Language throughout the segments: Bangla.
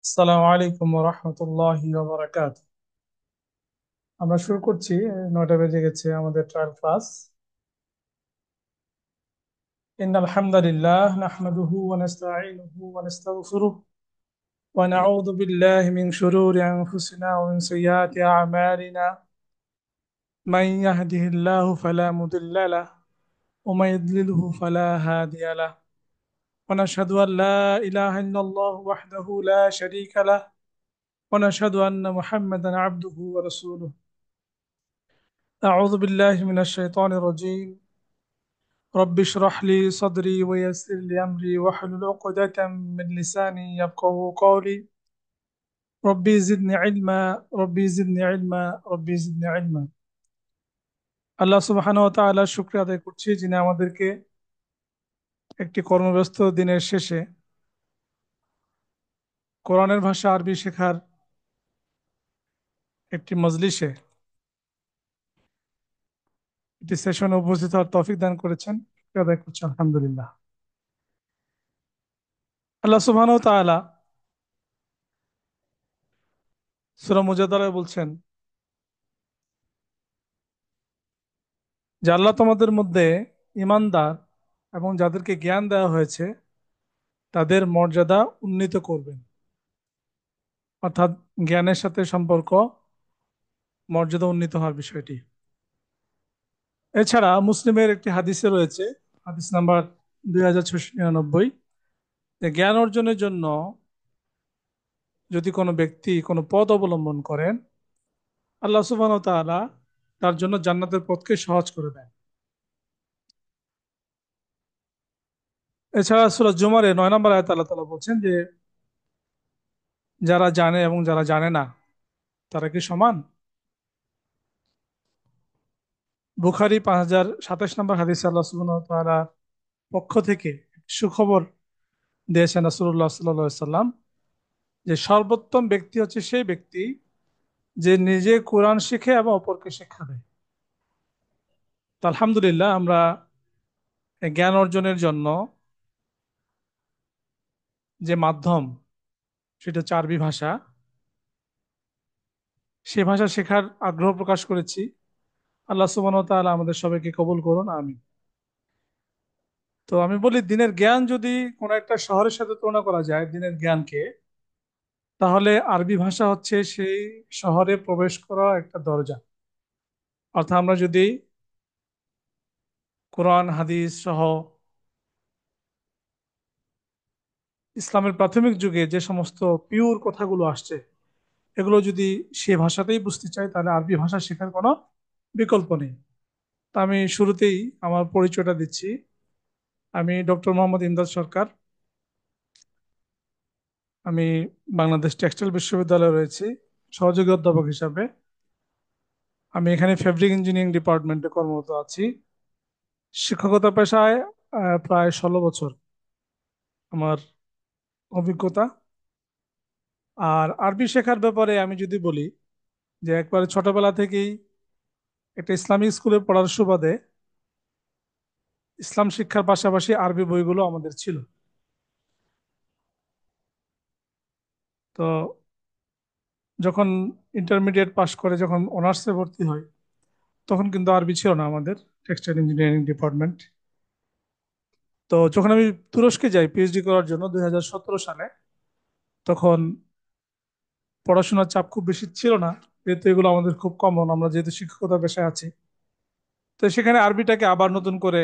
আসসালামু আলাইকুম ওয়া রাহমাতুল্লাহি ওয়া বারাকাতুহু। আমরা শুরু করছি। 9টা বেজে গেছে আমাদের ট্রায়াল ক্লাস। ইন্নাল হামদালিল্লাহ নাহমাদুহু ওয়া নাস্তাঈনুহু ওয়া নাস্তাগফিরুহ ওয়া নাউযু বিল্লাহি মিন শুরুরি আনফুসিনা ওয়া মিন sayyiati a'malina মান yahdihillahu ফালা মুদিল্লা লাহু ওয়া মান ইউদ্লিলহু ফালা হাদিয়া লাহু ওয়া নাশহাদু আন লা ইলাহা ইল্লাল্লাহু ওয়াহদাহু লা শারীকা লাহু ওয়া নাশহাদু আন্না মুহাম্মাদান আবদুহু ওয়া রাসূলুহু। أعوذ بالله من الشيطان الرجيم. رب اشرح لي صدري ويسر لي أمري واحلل عقدة من لساني يفقهوا قولي. ربي زدني علما ربي زدني علما ربي زدني علما. আল্লাহ সুবহানাহু ওয়া তাআলার শুকরিয়া আদায় করছি, যিনি আমাদেরকে একটি কর্মব্যস্ত দিনের শেষে কোরআনের ভাষা আরবি শেখার একটি মজলিসে, একটি সেশনে উপস্থিত হওয়ার তৌফিক দান করেছেন। শুকরিয়া আদায় করছি, আলহামদুলিল্লাহ। আল্লাহ সুবহানাহু ওয়া তাআলা সূরা মুজাদালায় বলছেন যে আল্লাহ তোমাদের মধ্যে ঈমানদার এবং যাদেরকে জ্ঞান দেওয়া হয়েছে তাদের মর্যাদা উন্নীত করবেন। অর্থাৎ জ্ঞানের সাথে সম্পর্ক, মর্যাদা উন্নীত হওয়ার বিষয়টি। এছাড়া মুসলিমের একটি হাদিসে রয়েছে, হাদিস নাম্বার 2699, যে জ্ঞান অর্জনের জন্য যদি কোনো ব্যক্তি কোনো পথ অবলম্বন করেন, আল্লাহ সুবহানাহু ওয়া তাআলা তার জন্য জান্নাতের পথকে সহজ করে দেন। এছাড়া সূরা জুমারে 9 নম্বর আয়াতে আল্লাহ তাআলা বলছেন যে যারা জানে এবং যারা জানে না তারা কি সমান? বুখারী 5027 নম্বর হাদিসে আল্লাহ সুবহানাহু ওয়া তাআলার পক্ষ থেকে সুখবর দিয়েছেন রাসূলুল্লাহ সাল্লাল্লাহু আলাইহি সাল্লাম, যে সর্বোত্তম ব্যক্তি হচ্ছে সেই ব্যক্তি যে নিজে কোরআন শিখে এবং অপরকে শিক্ষা দেয়। তো আলহামদুলিল্লাহ, আমরা এই জ্ঞান অর্জনের জন্য যে মাধ্যম, সেটা হচ্ছে আরবি ভাষা। সে ভাষা শেখার আগ্রহ প্রকাশ করেছি। আল্লাহ সুবহানাহু ওয়া তাআলা আমাদের সবাইকে কবুল করুন, আমিন। তো আমি বলি, দিনের জ্ঞান যদি কোনো একটা শহরের সাথে তুলনা করা যায়, দিনের জ্ঞানকে, তাহলে আরবি ভাষা হচ্ছে সেই শহরে প্রবেশ করা একটা দরজা। অর্থাৎ আমরা যদি কোরআন হাদিস সহ ইসলামের প্রাথমিক যুগে যে সমস্ত পিওর কথাগুলো আসছে, এগুলো যদি সে ভাষাতেই বুঝতে চাই, তাহলে আরবি ভাষা শেখার কোনো বিকল্প নেই। তা আমি শুরুতেই আমার পরিচয়টা দিচ্ছি। আমি ডক্টর মোহাম্মদ ইমদাদ সরকার। আমি বাংলাদেশ টেক্সটাইল বিশ্ববিদ্যালয়ে রয়েছি সহযোগী অধ্যাপক হিসাবে। আমি এখানে ফেব্রিক ইঞ্জিনিয়ারিং ডিপার্টমেন্টে কর্মরত আছি। শিক্ষকতা পেশায় প্রায় 16 বছর আমার অভিজ্ঞতা। আর আরবি শেখার ব্যাপারে আমি যদি বলি, যে একবারে ছোটবেলা থেকেই একটা ইসলামিক স্কুলে পড়ার সুবাদে ইসলাম শিক্ষার পাশাপাশি আরবি বইগুলো আমাদের ছিল। তো যখন ইন্টারমিডিয়েট পাশ করে যখন অনার্সে ভর্তি হয়, তখন কিন্তু আরবি ছিল না আমাদের টেক্সটাইল ইঞ্জিনিয়ারিং ডিপার্টমেন্ট। তো যখন আমি তুরস্কে যাই পিএইচডি করার জন্য 2017 সালে, তখন পড়াশোনার চাপ খুব বেশি ছিল না, যেহেতু এগুলো আমাদের খুব কমন, আমরা যেহেতু শিক্ষকতা পেশায় আছি। তো সেখানে আরবিটাকে আবার নতুন করে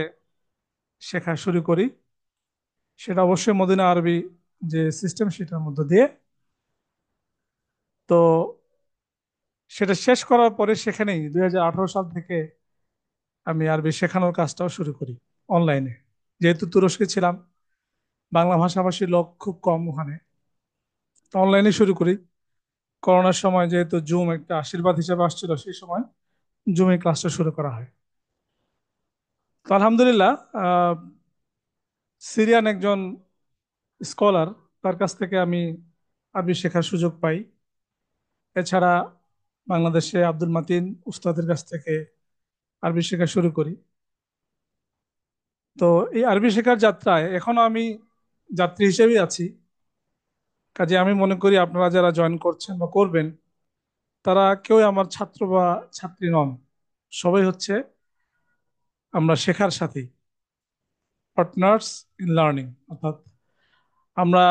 শেখা শুরু করি। সেটা অবশ্যই মদিনা আরবি যে সিস্টেম, সেটার মধ্য দিয়ে। তো সেটা শেষ করার পরে সেখানেই 2018 সাল থেকে আমি আরবি শেখানোর কাজটাও শুরু করি অনলাইনে। যেহেতু তুরস্কে ছিলাম, বাংলা ভাষাভাষী লোক খুব কম ওখানে, তো অনলাইনে শুরু করি। করোনার সময় যেহেতু জুম একটা আশীর্বাদ হিসেবে আসছিল, সেই সময় জুমে ক্লাসটা শুরু করা হয়। তো আলহামদুলিল্লাহ, সিরিয়ান একজন স্কলার, তার কাছ থেকে আমি আরবি শেখার সুযোগ পাই। এছাড়া বাংলাদেশে আব্দুল মাতিন উস্তাদের কাছ থেকে আরবি শেখা শুরু করি। তো এই আরবি শেখার যাত্রায় এখনো আমি যাত্রী হিসেবেই আছি। কাজে আমি মনে করি আপনারা যারা জয়েন করছেন বা করবেন, তারা কেউ আমার ছাত্র বা ছাত্রী নন। সবাই হচ্ছে আমরা শেখার সাথী, পার্টনার্স ইন লার্নিং। অর্থাৎ আমরা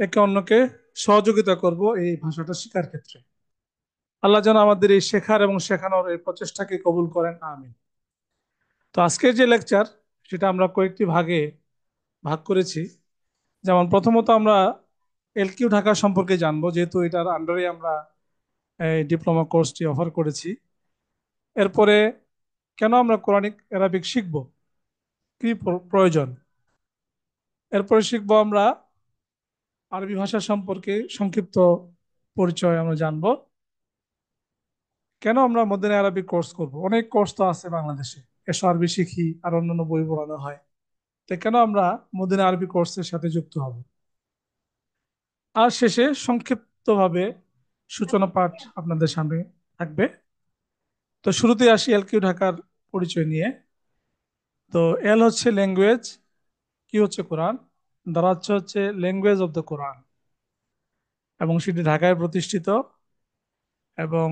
একে অন্যকে সহযোগিতা করব এই ভাষাটা শেখার ক্ষেত্রে। আল্লাহ যেন আমাদের এই শেখার এবং শেখানোর এই প্রচেষ্টাকে কবুল করেন, আমিন। তো আজকের যে লেকচার, সেটা আমরা কয়েকটি ভাগে ভাগ করেছি। যেমন প্রথমত আমরা এলকিউ ঢাকা সম্পর্কে জানবো, যেহেতু এটার আন্ডারে আমরা এই ডিপ্লোমা কোর্সটি অফার করেছি। এরপরে কেন আমরা কোরআনিক অ্যারাবিক শিখব, কি প্রয়োজন। এরপরে শিখবো আমরা আরবি ভাষা সম্পর্কে সংক্ষিপ্ত পরিচয় আমরা জানবো। কেন আমরা মদিনা আরবি কোর্স করব, অনেক কোর্স তো আছে বাংলাদেশে, এসো আরবি শিখি আর অন্যান্য বই পড়ানো হয়। তো কেন আমরা মদিনা আরবি কোর্সের সাথে যুক্ত হব। আর শেষে সংক্ষিপ্তভাবে সূচনা পাঠ আপনাদের সামনে থাকবে। তো শুরুতে আসি এলকিউ ঢাকার পরিচয় নিয়ে। তো এল হচ্ছে ল্যাঙ্গুয়েজ, কি হচ্ছে কোরআন, দাঁড়াচ্ছে হচ্ছে ল্যাঙ্গুয়েজ অব দ্য কোরআন, এবং সেটি ঢাকায় প্রতিষ্ঠিত। এবং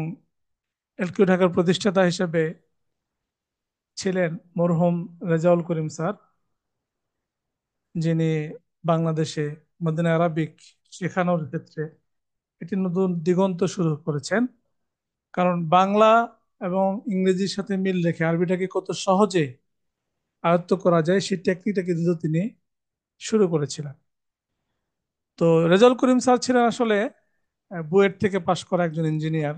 এলকিউ ঢাকার প্রতিষ্ঠাতা হিসেবে ছিলেন মরহুম রেজাউল করিম স্যার, যিনি বাংলাদেশে মদিনা আরবিক শেখানোর ক্ষেত্রে একটি নতুন দিগন্ত শুরু করেছেন। কারণ বাংলা এবং ইংরেজির সাথে মিল রেখে আরবিটাকে কত সহজে আয়ত্ত করা যায় সেই টেকনিকটা কিন্তু তিনি শুরু করেছিলেন। তো রেজাউল করিম স্যার ছিলেন আসলে বুয়েট থেকে পাশ করা একজন ইঞ্জিনিয়ার,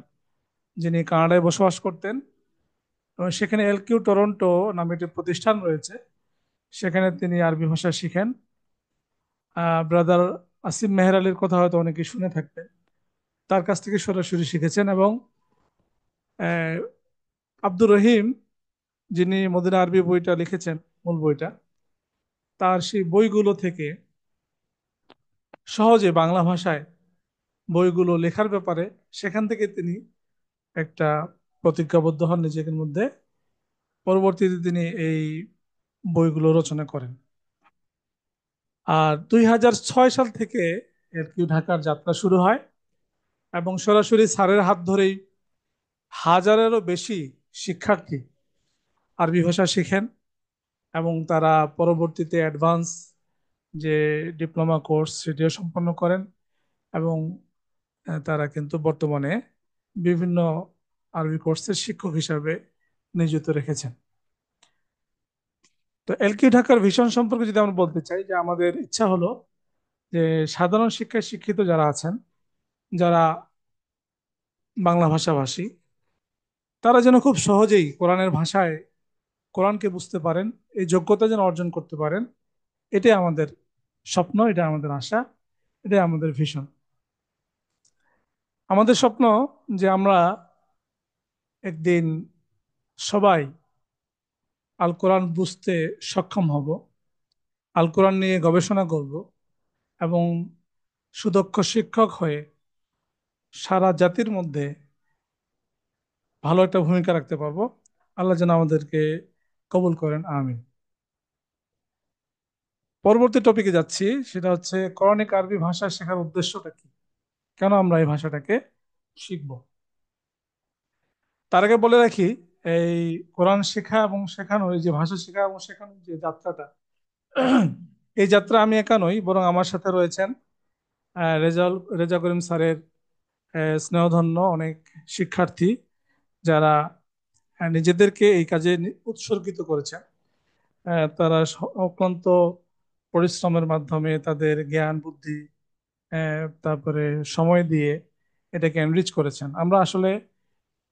যিনি কানাডায় বসবাস করতেন। এবং সেখানে এলকিউ টরন্টো নামে একটি প্রতিষ্ঠান রয়েছে, সেখানে তিনি আরবি ভাষা শিখেন। ব্রাদার আসিম মেহের আলীর কথা হয়তো অনেকে শুনে থাকবেন, তার কাছ থেকে সরাসরি শিখেছেন। এবং আহ, আব্দুর রহিম, যিনি মদিনা আরবি বইটা লিখেছেন, মূল বইটা, তার সেই বইগুলো থেকে সহজে বাংলা ভাষায় বইগুলো লেখার ব্যাপারে সেখান থেকে তিনি একটা প্রতিজ্ঞাবদ্ধ হন নিজেদের মধ্যে। পরবর্তীতে তিনি এই বইগুলো রচনা করেন। আর 2006 সাল থেকে এলকিউ ঢাকার যাত্রা শুরু হয়, এবং সরাসরি স্যারের হাত ধরেই হাজারেরও বেশি শিক্ষার্থী আরবি ভাষা শিখেন। এবং তারা পরবর্তীতে অ্যাডভান্স যে ডিপ্লোমা কোর্স সেটিও সম্পন্ন করেন। এবং তারা কিন্তু বর্তমানে বিভিন্ন আরবি কোর্সের শিক্ষক হিসাবে নিয়োজিত রেখেছেন। তো এলকিউ ঢাকার ভিশন সম্পর্কে যদি আমরা বলতে চাই, যে আমাদের ইচ্ছা হলো যে সাধারণ শিক্ষায় শিক্ষিত যারা আছেন, যারা বাংলা ভাষাভাষী, তারা যেন খুব সহজেই কোরআনের ভাষায় কোরআনকে বুঝতে পারেন, এই যোগ্যতা যেন অর্জন করতে পারেন। এটাই আমাদের স্বপ্ন, এটা আমাদের আশা, এটাই আমাদের ভিশন। আমাদের স্বপ্ন যে আমরা একদিন সবাই আল কোরআন বুঝতে সক্ষম হব, আল কোরআন নিয়ে গবেষণা করব, এবং সুদক্ষ শিক্ষক হয়ে সারা জাতির মধ্যে ভালো একটা ভূমিকা রাখতে পারবো। আল্লাহ যেন আমাদেরকে কবুল করেন, আমিন। পরবর্তী টপিকে যাচ্ছি, সেটা হচ্ছে করণিক আরবি ভাষা শেখার উদ্দেশ্যটা কি, কেন আমরা এই ভাষাটাকে শিখব। তার আগে বলে রাখি, এই কোরআন শেখা এবং শেখানো, এই যে ভাষা শেখা এবং শেখানোর যে যাত্রাটা, এই যাত্রা আমি একা নই, বরং আমার সাথে রয়েছেন রেজা করিম স্যারের স্নেহধন্য অনেক শিক্ষার্থী, যারা নিজেদেরকে এই কাজে উৎসর্গিত করেছেন। তারা অক্লান্ত পরিশ্রমের মাধ্যমে তাদের জ্ঞান বুদ্ধি, তারপরে সময় দিয়ে এটাকে এনরিচ করেছেন। আমরা আসলে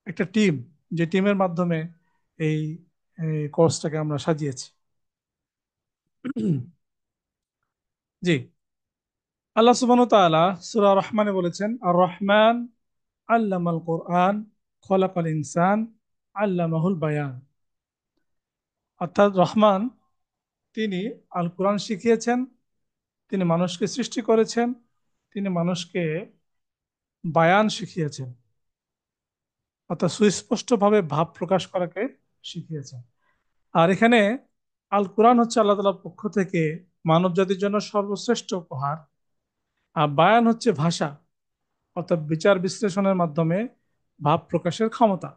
একটা টিম, যে টিমের মাধ্যমে এই কোর্সটাকে আমরা সাজিয়েছি। জি, আল্লাহ সুবহানাহু ওয়া তাআলা সূরা রহমানে বলেছেন, আর রহমান আল্লামাল কোরআন খলাকাল ইনসান আল্লামাহুল বায়ান। অর্থাৎ রহমান, তিনি আল কোরআন শিখিয়েছেন, তিনি মানুষকে সৃষ্টি করেছেন, তিনি মানুষকে বায়ান শিখিয়েছেন, অর্থাৎ সুস্পষ্টভাবে ভাব প্রকাশ করাকে শিখিয়েছেন। আর এখানে আল কোরআন হচ্ছে আল্লাহ তাআলার পক্ষ থেকে মানব জাতির জন্য সর্বশ্রেষ্ঠ উপহার, আর বায়ান হচ্ছে ভাষা, অর্থাৎ বিচার বিশ্লেষণের মাধ্যমে ভাব প্রকাশের ক্ষমতা।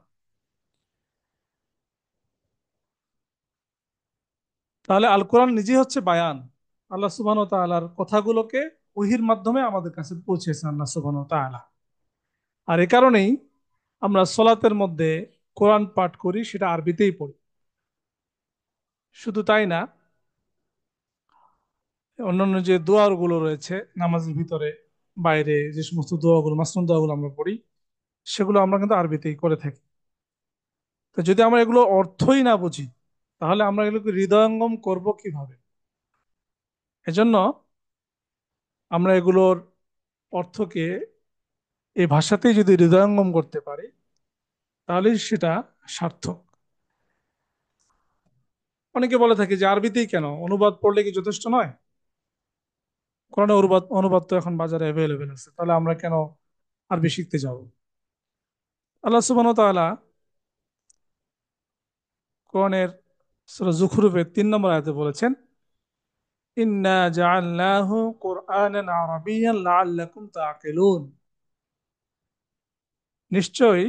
তাহলে আল কোরআন নিজেই হচ্ছে বায়ান। আল্লাহ সুবহান ও তাআলার কথাগুলোকে ওহির মাধ্যমে আমাদের কাছে পৌঁছেছেন আল্লাহ সুবহান ও তাআলা। আর এ কারণেই আমরা সলাতের মধ্যে কোরআন পাঠ করি, সেটা আরবিতেই পড়ি। শুধু তাই না, অন্যান্য যে দোয়াগুলো রয়েছে নামাজের ভিতরে বাইরে, যে সমস্ত দোয়াগুলো, মাসনুন দোয়াগুলো আমরা পড়ি, সেগুলো আমরা কিন্তু আরবিতেই করে থাকি। তো যদি আমরা এগুলো অর্থই না বুঝি, তাহলে আমরা এগুলোকে হৃদয়ঙ্গম করব কিভাবে? এজন্য আমরা এগুলোর অর্থকে এই ভাষাতেই যদি হৃদয়ঙ্গম করতে পারি, তাহলে সেটা সার্থক। অনেকে বলে থাকে যে আরবিতেই কেন, অনুবাদ পড়লে কি যথেষ্ট নয়? কোরআনের অনুবাদ অনুবাদ তো এখন বাজারে অ্যাভেলেবেল আছে, তাহলে আমরা কেন আরবি শিখতে যাব? আল্লাহ সুবহানাহু ওয়া তাআলা কোরআনের সূরা যুখরুফের 3 নম্বর আয়াতে বলেছেন, ইন্না জাআলনাহু কুরআনান আরাবিয়্যান লাআল্লাকুম তাআকিলুন। নিশ্চয়ই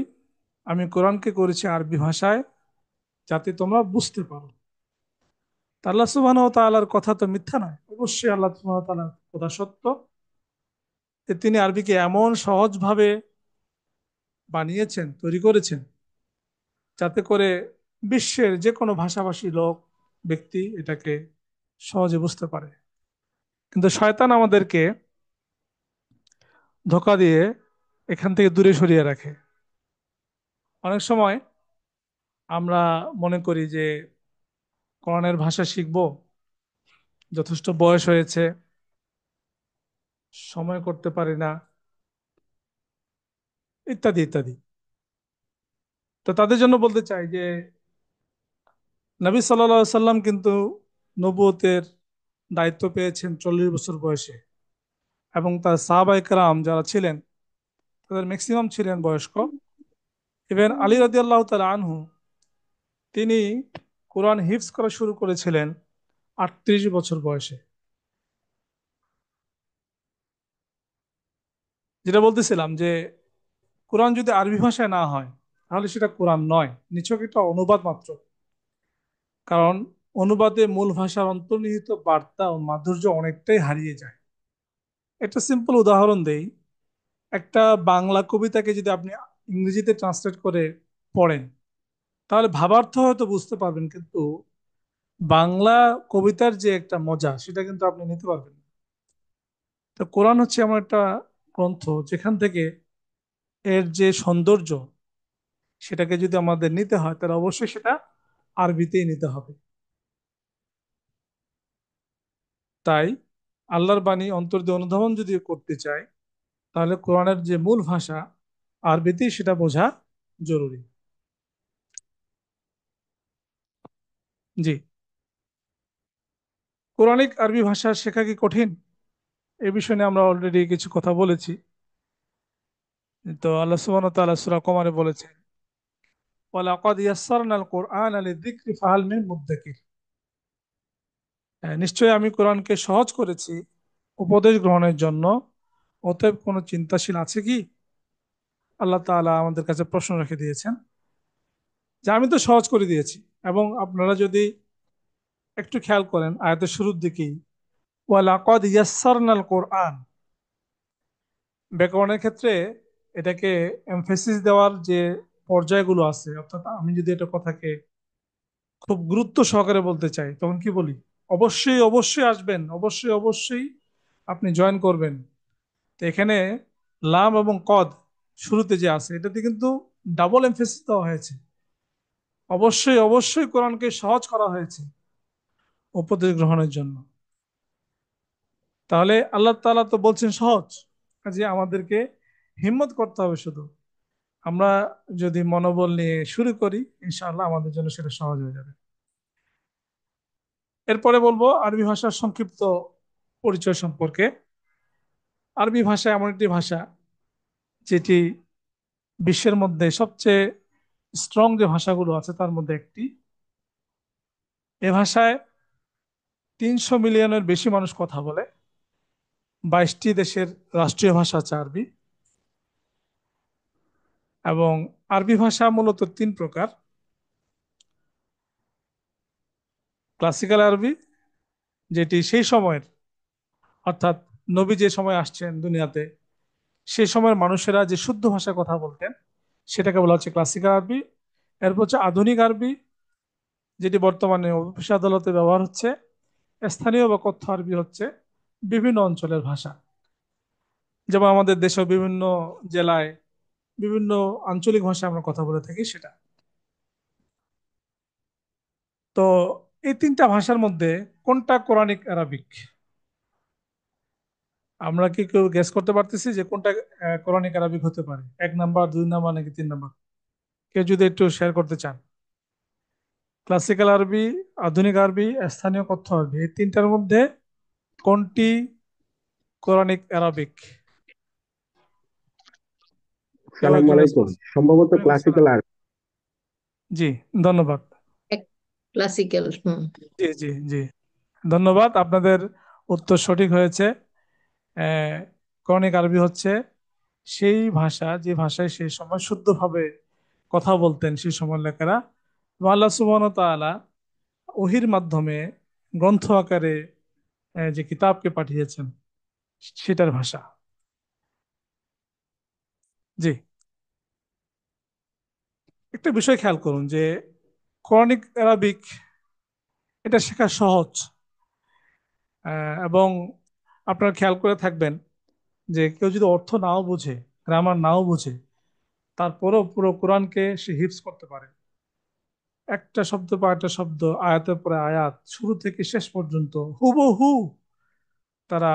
আমি কোরআনকে করেছি আরবি ভাষায়, যাতে তোমরা বুঝতে পারো। তা আল্লাহ সুবহানাহু ওয়া তাআলার কথা তো মিথ্যা নয়, অবশ্যই আল্লাহ সুবহানাহু ওয়া তাআলার কথা সত্য, যে তিনি আরবিকে এমন সহজভাবে বানিয়েছেন, তৈরি করেছেন, যাতে করে বিশ্বের যে কোনো ভাষাভাষী লোক, ব্যক্তি এটাকে সহজে বুঝতে পারে। কিন্তু শয়তান আমাদেরকে ধোঁকা দিয়ে এখান থেকে দূরে সরিয়ে রাখে। অনেক সময় আমরা মনে করি যে কোরআনের ভাষা শিখব, যথেষ্ট বয়স হয়েছে, সময় করতে পারি না, ইত্যাদি ইত্যাদি। তো তাদের জন্য বলতে চাই যে নবী সাল্লাল্লাহু সাল্লাম কিন্তু নবুয়তের দায়িত্ব পেয়েছেন 40 বছর বয়সে, এবং তার সাহাবায়ে কেরাম যারা ছিলেন, তাদের ম্যাক্সিমাম ছিলেন বয়স্ক। ইভেন আলী রাদিয়াল্লাহু তাআলা আনহু, তিনি কোরআন হিফজ করা শুরু করেছিলেন 38 বছর বয়সে। যেটা বলতেছিলাম যে কোরআন যদি আরবি ভাষায় না হয়, তাহলে সেটা কোরআন নয়, নিছক একটা অনুবাদ মাত্র। কারণ অনুবাদে মূল ভাষার অন্তর্নিহিত বার্তা ও মাধুর্য অনেকটাই হারিয়ে যায়। একটা সিম্পল উদাহরণ দেই। একটা বাংলা কবিতাকে যদি আপনি ইংরেজিতে ট্রান্সলেট করে পড়েন, তাহলে ভাবার্থ হয়তো বুঝতে পারবেন, কিন্তু বাংলা কবিতার যে একটা মজা, সেটা কিন্তু আপনি নিতে পারবেন না। তো কোরআন হচ্ছে এমন একটা গ্রন্থ, যেখান থেকে এর যে সৌন্দর্য, সেটাকে যদি আমাদের নিতে হয়, তাহলে অবশ্যই সেটা আরবিতেই নিতে হবে। তাই আল্লাহর বাণী অন্তর দিয়ে অনুধাবন যদি করতে চাই, তাহলে কোরআনের যে মূল ভাষা আরবিতেই, সেটা বোঝা জরুরি। জি। কোরআনিক আরবি ভাষা শেখা কি কঠিন? এ বিষয়ে নিয়ে আমরা অলরেডি কিছু কথা বলেছি। তো আল্লাহ সুবহানাহু ওয়া তাআলা সূরা কমারে বলেছেন, ওয়ালাকাদ ইয়াসসারনাল কুরআনা লিযিকরি ফাহাল মিন মুদ্দাকির। নিশ্চয়ই আমি কোরআনকে সহজ করেছি উপদেশ গ্রহণের জন্য, অতএব কোনো চিন্তাশীল আছে কি? আল্লাহ তাআলা আমাদের কাছে প্রশ্ন রেখে দিয়েছেন, যে আমি তো সহজ করে দিয়েছি। এবং আপনারা যদি একটু খেয়াল করেন আয়াতের শুরুর দিকেই, ওয়ালাকাদ ইয়াসসারনাল কোরআন, ব্যাকরণের ক্ষেত্রে এটাকে এমফেসিস দেওয়ার যে পর্যায়গুলো আছে, অর্থাৎ আমি যদি এটা কথাকে খুব গুরুত্ব সহকারে বলতে চাই, তখন কি বলি? অবশ্যই অবশ্যই আসবেন, অবশ্যই অবশ্যই আপনি জয়েন করবেন। তো এখানে লাম এবং কদ শুরুতে যে আছে, এটাতে কিন্তু ডাবল এমফেসিস দেওয়া হয়েছে। অবশ্যই অবশ্যই কোরআনকে সহজ করা হয়েছে উপদেশ গ্রহণের জন্য। তাহলে আল্লাহ তাআলা তো বলছেন সহজ, যে আমাদেরকে হিম্মত করতে হবে। শুধু আমরা যদি মনোবল নিয়ে শুরু করি, ইনশাআল্লাহ আমাদের জন্য সেটা সহজ হয়ে যাবে। এরপরে বলবো আরবি ভাষার সংক্ষিপ্ত পরিচয় সম্পর্কে। আরবি ভাষা এমন একটি ভাষা, যেটি বিশ্বের মধ্যে সবচেয়ে স্ট্রং যে ভাষাগুলো আছে তার মধ্যে একটি। এ ভাষায় 300 মিলিয়নের বেশি মানুষ কথা বলে। 22টি দেশের রাষ্ট্রীয় ভাষা হচ্ছে আরবি। এবং আরবি ভাষা মূলত তিন প্রকার: ক্লাসিক্যাল আরবি, যেটি সেই সময়ের, অর্থাৎ নবী যে সময় আসছেন দুনিয়াতে সেই সময়ের মানুষেরা যে শুদ্ধ ভাষায় কথা বলতেন সেটাকে বলা হচ্ছে ক্লাসিক্যাল আরবি। এরপর হচ্ছে আধুনিক আরবি, যেটি বর্তমানে অফিস আদালতে ব্যবহার হচ্ছে। স্থানীয় বা কথ্য আরবি হচ্ছে বিভিন্ন অঞ্চলের ভাষা, যেমন আমাদের দেশে বিভিন্ন জেলায় বিভিন্ন আঞ্চলিক ভাষায় আমরা কথা বলে থাকি সেটা। তো এই তিনটা ভাষার মধ্যে কোনটা কোরআনিক আরবিক? আমরা কি কেউ গেস করতে পারতেছি যে কোনটা কোরআনিক আরবিক হতে পারে? 1 নাম্বার, 2 নাম্বার, নাকি 3 নাম্বার? কেউ যদি একটু শেয়ার করতে চান। ক্লাসিক্যাল আরবি, আধুনিক আরবি, স্থানীয় কথ্য আরবি, এই তিনটার মধ্যে কোনটি কোরআনিক আরবিক? কেউ সালাম একজন আলাইকুম, সম্ভবত ওয়ালাইকুম ক্লাসিক্যাল সালাম। আর্ট। জি, ধন্যবাদ। ক্লাসিক্যাল। হুম। জি জি জি, ধন্যবাদ। আপনাদের উত্তর সঠিক হয়েছে। করণিক আরবি হচ্ছে সেই ভাষা যে ভাষায় সেই সময় শুদ্ধভাবে কথা বলতেন সেই সময় লেখেরা, এবং আল্লাহ সুবহানাহু ওয়া তাআলা ওহির মাধ্যমে গ্রন্থ আকারে যে কিতাবকে পাঠিয়েছেন সেটার ভাষা। জি, একটা বিষয় খেয়াল করুন যে করণিক আরবিক এটা শেখা সহজ। এবং আপনারা খেয়াল করে থাকবেন যে কেউ যদি অর্থ নাও বুঝে, গ্রামার নাও বুঝে, তারপরেও পুরো কোরআনকে সে হিফজ করতে পারে। একটা শব্দ পর একটা শব্দ, আয়াতের পরে আয়াত, শুরু থেকে শেষ পর্যন্ত হুবহু তারা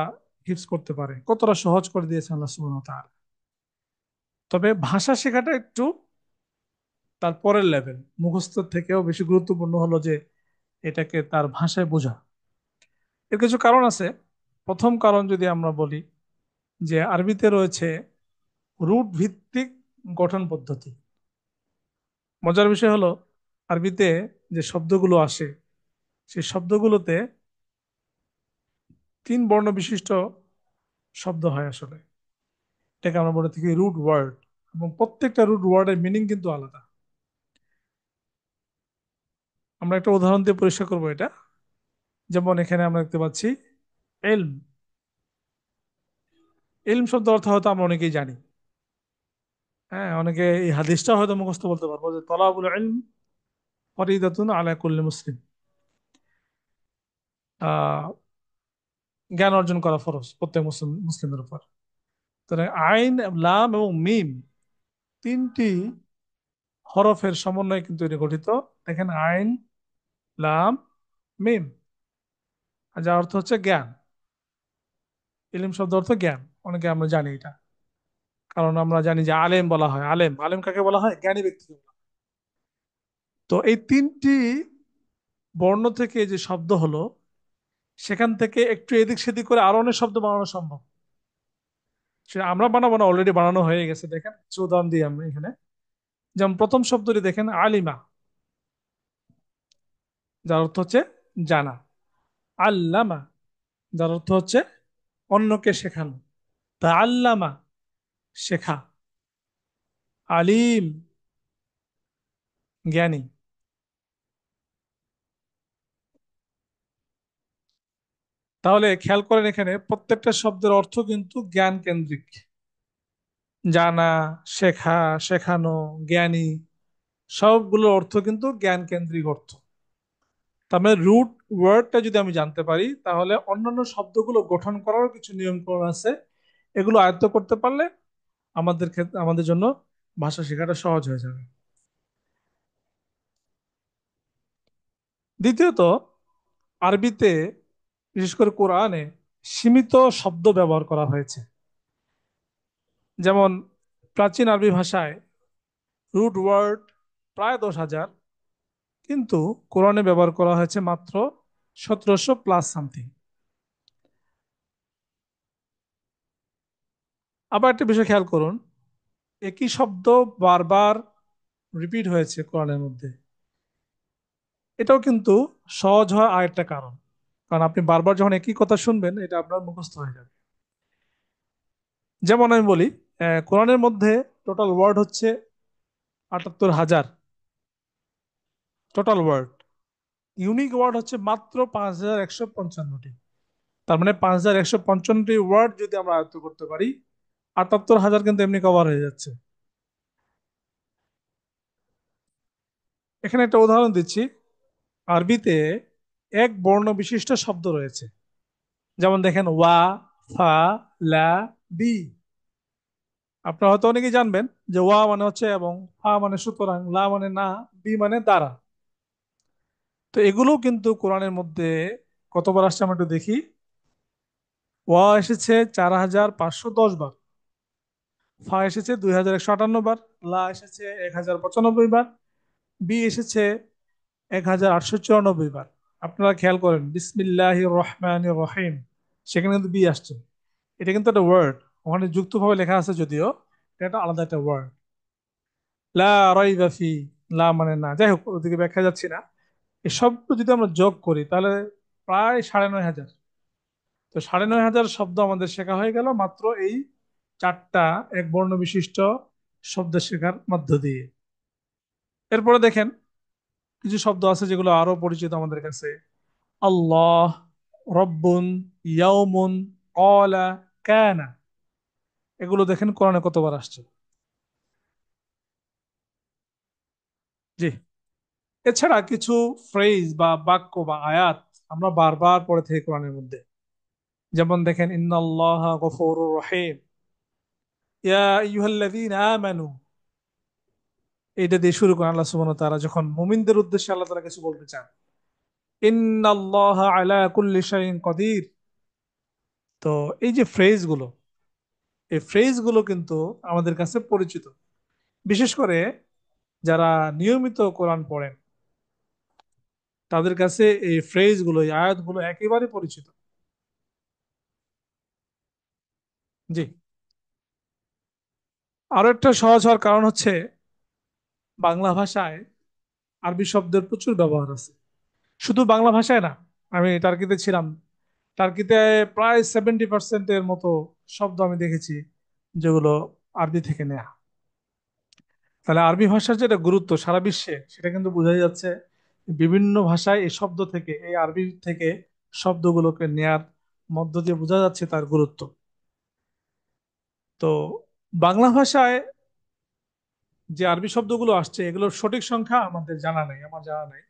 হিফজ করতে পারে। কতটা সহজ করে দিয়েছেন আল্লাহ সুবহানাহু ওয়া তাআলা। তবে ভাষা শেখাটা একটু তার পরের লেভেল, মুখস্থ থেকেও বেশি গুরুত্বপূর্ণ হলো যে এটাকে তার ভাষায় বোঝা। এর কিছু কারণ আছে। প্রথম কারণ যদি আমরা বলি যে আরবিতে রয়েছে রুট ভিত্তিক গঠন পদ্ধতি। মজার বিষয় হলো আরবিতে যে শব্দগুলো আসে সেই শব্দগুলোতে 3 বর্ণ বিশিষ্ট শব্দ হয় আসলে। এটাকে আমরা বলে থাকি রুট ওয়ার্ড, এবং প্রত্যেকটা রুট ওয়ার্ডের মিনিং কিন্তু আলাদা। আমরা একটা উদাহরণ দিয়ে পরিষ্কার করবো এটা। যেমন এখানে আমরা দেখতে পাচ্ছি এলম। এলম শব্দ অর্থ হয়তো আমরা অনেকেই জানি। হ্যাঁ, অনেকে এই হাদিসটা হয়তো মুখস্থ বলতে পারবো যে তলাবুল ইলম ফরিদাতুন আলা কুল্লি মুসলিম। আহ জ্ঞান অর্জন করা ফরজ প্রত্যেক মুসলিমের উপর। তাহলে আইন, লাম এবং মিম, তিনটি হরফের সমন্বয়ে কিন্তু এটা গঠিত। দেখেন, আইন, লাম, মিম, আর যার অর্থ হচ্ছে জ্ঞান। ইলম শব্দ অর্থ জ্ঞান, অনেকে আমরা জানি এটা। কারণ আমরা জানি যে আলেম বলা হয়, আলেম আলেম কাকে বলা হয়? জ্ঞানী ব্যক্তিকে বলা হয়। তো এই তিনটি বর্ণ থেকে যে শব্দ হলো, সেখান থেকে একটু এদিক সেদিক করে আরো অনেক শব্দ বানানো সম্ভব। সেটা আমরা বানাবো না, অলরেডি বানানো হয়ে গেছে। দেখেন কিছু উদাহরণ দিই আমি এখানে। যেমন প্রথম শব্দটি দেখেন আলিমা, যার অর্থ হচ্ছে জানা। আল্লামা, যার অর্থ হচ্ছে অন্যকে শেখানো। তা আল্লামা, শেখা। আলিম, জ্ঞানী। তাহলে খেয়াল করেন এখানে প্রত্যেকটা শব্দের অর্থ কিন্তু জ্ঞান কেন্দ্রিক। জানা, শেখা, শেখানো, জ্ঞানী, সবগুলোর অর্থ কিন্তু জ্ঞান কেন্দ্রিক অর্থ। তার মানে রুট ওয়ার্ডটা যদি আমি জানতে পারি তাহলে অন্যান্য শব্দগুলো গঠন করারও কিছু নিয়মকানুন আছে। এগুলো আয়ত্ত করতে পারলে আমাদের ক্ষেত্রে, আমাদের জন্য ভাষা শেখাটা সহজ হয়ে যাবে। দ্বিতীয়ত, আরবিতে বিশেষ করে কোরআনে সীমিত শব্দ ব্যবহার করা হয়েছে। যেমন প্রাচীন আরবি ভাষায় রুট ওয়ার্ড প্রায় 10,000, কিন্তু কোরআনে ব্যবহার করা হয়েছে মাত্র 1700 প্লাস সামথিং। আবার একটা বিষয় খেয়াল করুন, একই শব্দ বারবার রিপিট হয়েছে কোরআনের মধ্যে। এটাও কিন্তু সহজ হওয়ার আরেকটা কারণ। কারণ আপনি বারবার যখন একই কথা শুনবেন এটা আপনার মুখস্থ হয়ে যাবে। যেমন আমি বলি, কোরআনের মধ্যে টোটাল ওয়ার্ড হচ্ছে ৭৮,০০০ টোটাল ওয়ার্ড। ইউনিক ওয়ার্ড হচ্ছে মাত্র ৫,১৫৫টি। তার মানে ৫,১৫৫টি ওয়ার্ড যদি আমরা আয়ত্ত করতে পারি, ৭৮,০০০ কিন্তু এমনি কভার হয়ে যাচ্ছে। এখানে একটা উদাহরণ দিচ্ছি। আরবিতে এক বর্ণ বিশিষ্ট শব্দ রয়েছে। যেমন দেখেন, ওয়া, ফা, লা, বি। আপনারা হয়তো অনেকেই জানবেন যে ওয়া মানে হচ্ছে এবং, ফা মানে সুতরাং, লা মানে না, বি মানে দ্বারা। তো এগুলোও কিন্তু কোরআনের মধ্যে কতবার আসছে আমরা একটু দেখি। ওয়া এসেছে ৪,৫১০ বার, ফা এসেছে ২,১৫৮ বার, লা এসেছে ১,০৯৫ বার, বি এসেছে ১,৮৯৪ বার। আপনারা খেয়াল করেন, বিসমিল্লাহির রহমানির রহিম, সেখানে কিন্তু বি আসছে। এটা কিন্তু একটা ওয়ার্ড, ওখানে যুক্তভাবে লেখা আছে যদিও, এটা একটা আলাদা একটা ওয়ার্ড। লা রাইবা ফি, লা মানে না। যাই হোক, ওদিকে ব্যাখ্যা যাচ্ছি না। এই সবগুলো যদি আমরা যোগ করি তাহলে প্রায় ৯,৫০০। তো ৯,৫০০ শব্দ আমাদের শেখা হয়ে গেল মাত্র এই চারটা এক বর্ণ বিশিষ্ট শব্দ শেখার মধ্য দিয়ে। এরপরে দেখেন, কিছু শব্দ আছে যেগুলো আরো পরিচিত আমাদের কাছে। আল্লাহ, রব্বুন, ইয়াউমুন, ক্বালা, কানা। এগুলো দেখেন কোরআনে কতবার আসছে। জি। এছাড়া কিছু ফ্রেজ বা বাক্য বা আয়াত আমরা বারবার পড়ে থাকি কোরআনের মধ্যে। যেমন দেখেন, ইন্নাল্লাহা গফুরুর রহিম, ইয়া আইয়ুহাল্লাযীনা আমানু। এটা দিয়ে শুরু করেন আল্লাহ সুবহানাহু ওয়া তাআলা যখন মুমিনদের উদ্দেশ্যে আল্লাহ তাআলা কিছু বলতে চান। ইন্নাল্লাহা আলা কুল্লি শাইইন কদির। তো এই যে ফ্রেজ গুলো, এই ফ্রেজ গুলো কিন্তু আমাদের কাছে পরিচিত। বিশেষ করে যারা নিয়মিত কোরআন পড়েন, তাদের কাছে এই ফ্রেজ গুলো, এই আয়াত গুলো একেবারে পরিচিত। জি। আরো একটা সহজ হওয়ার কারণ হচ্ছে, বাংলা ভাষায় আরবি শব্দের প্রচুর ব্যবহার আছে। শুধু বাংলা ভাষায় না, আমি টার্কিতে ছিলাম। টার্কিতে প্রায় 70%-এর মতো শব্দ আমি দেখেছি যেগুলো আরবি থেকে নেয়া। তাহলে আরবি ভাষার যেটা গুরুত্ব সারা বিশ্বে, সেটা কিন্তু বোঝাই যাচ্ছে। বিভিন্ন ভাষায় এই শব্দ থেকে, এই আরবি থেকে শব্দগুলোকে নেয়ার মধ্য দিয়ে বোঝা যাচ্ছে তার গুরুত্ব। তো বাংলা ভাষায় যে আরবি শব্দগুলো আসছে, এগুলোর সঠিক সংখ্যা আমাদের জানা নেই, আমার জানা নেই।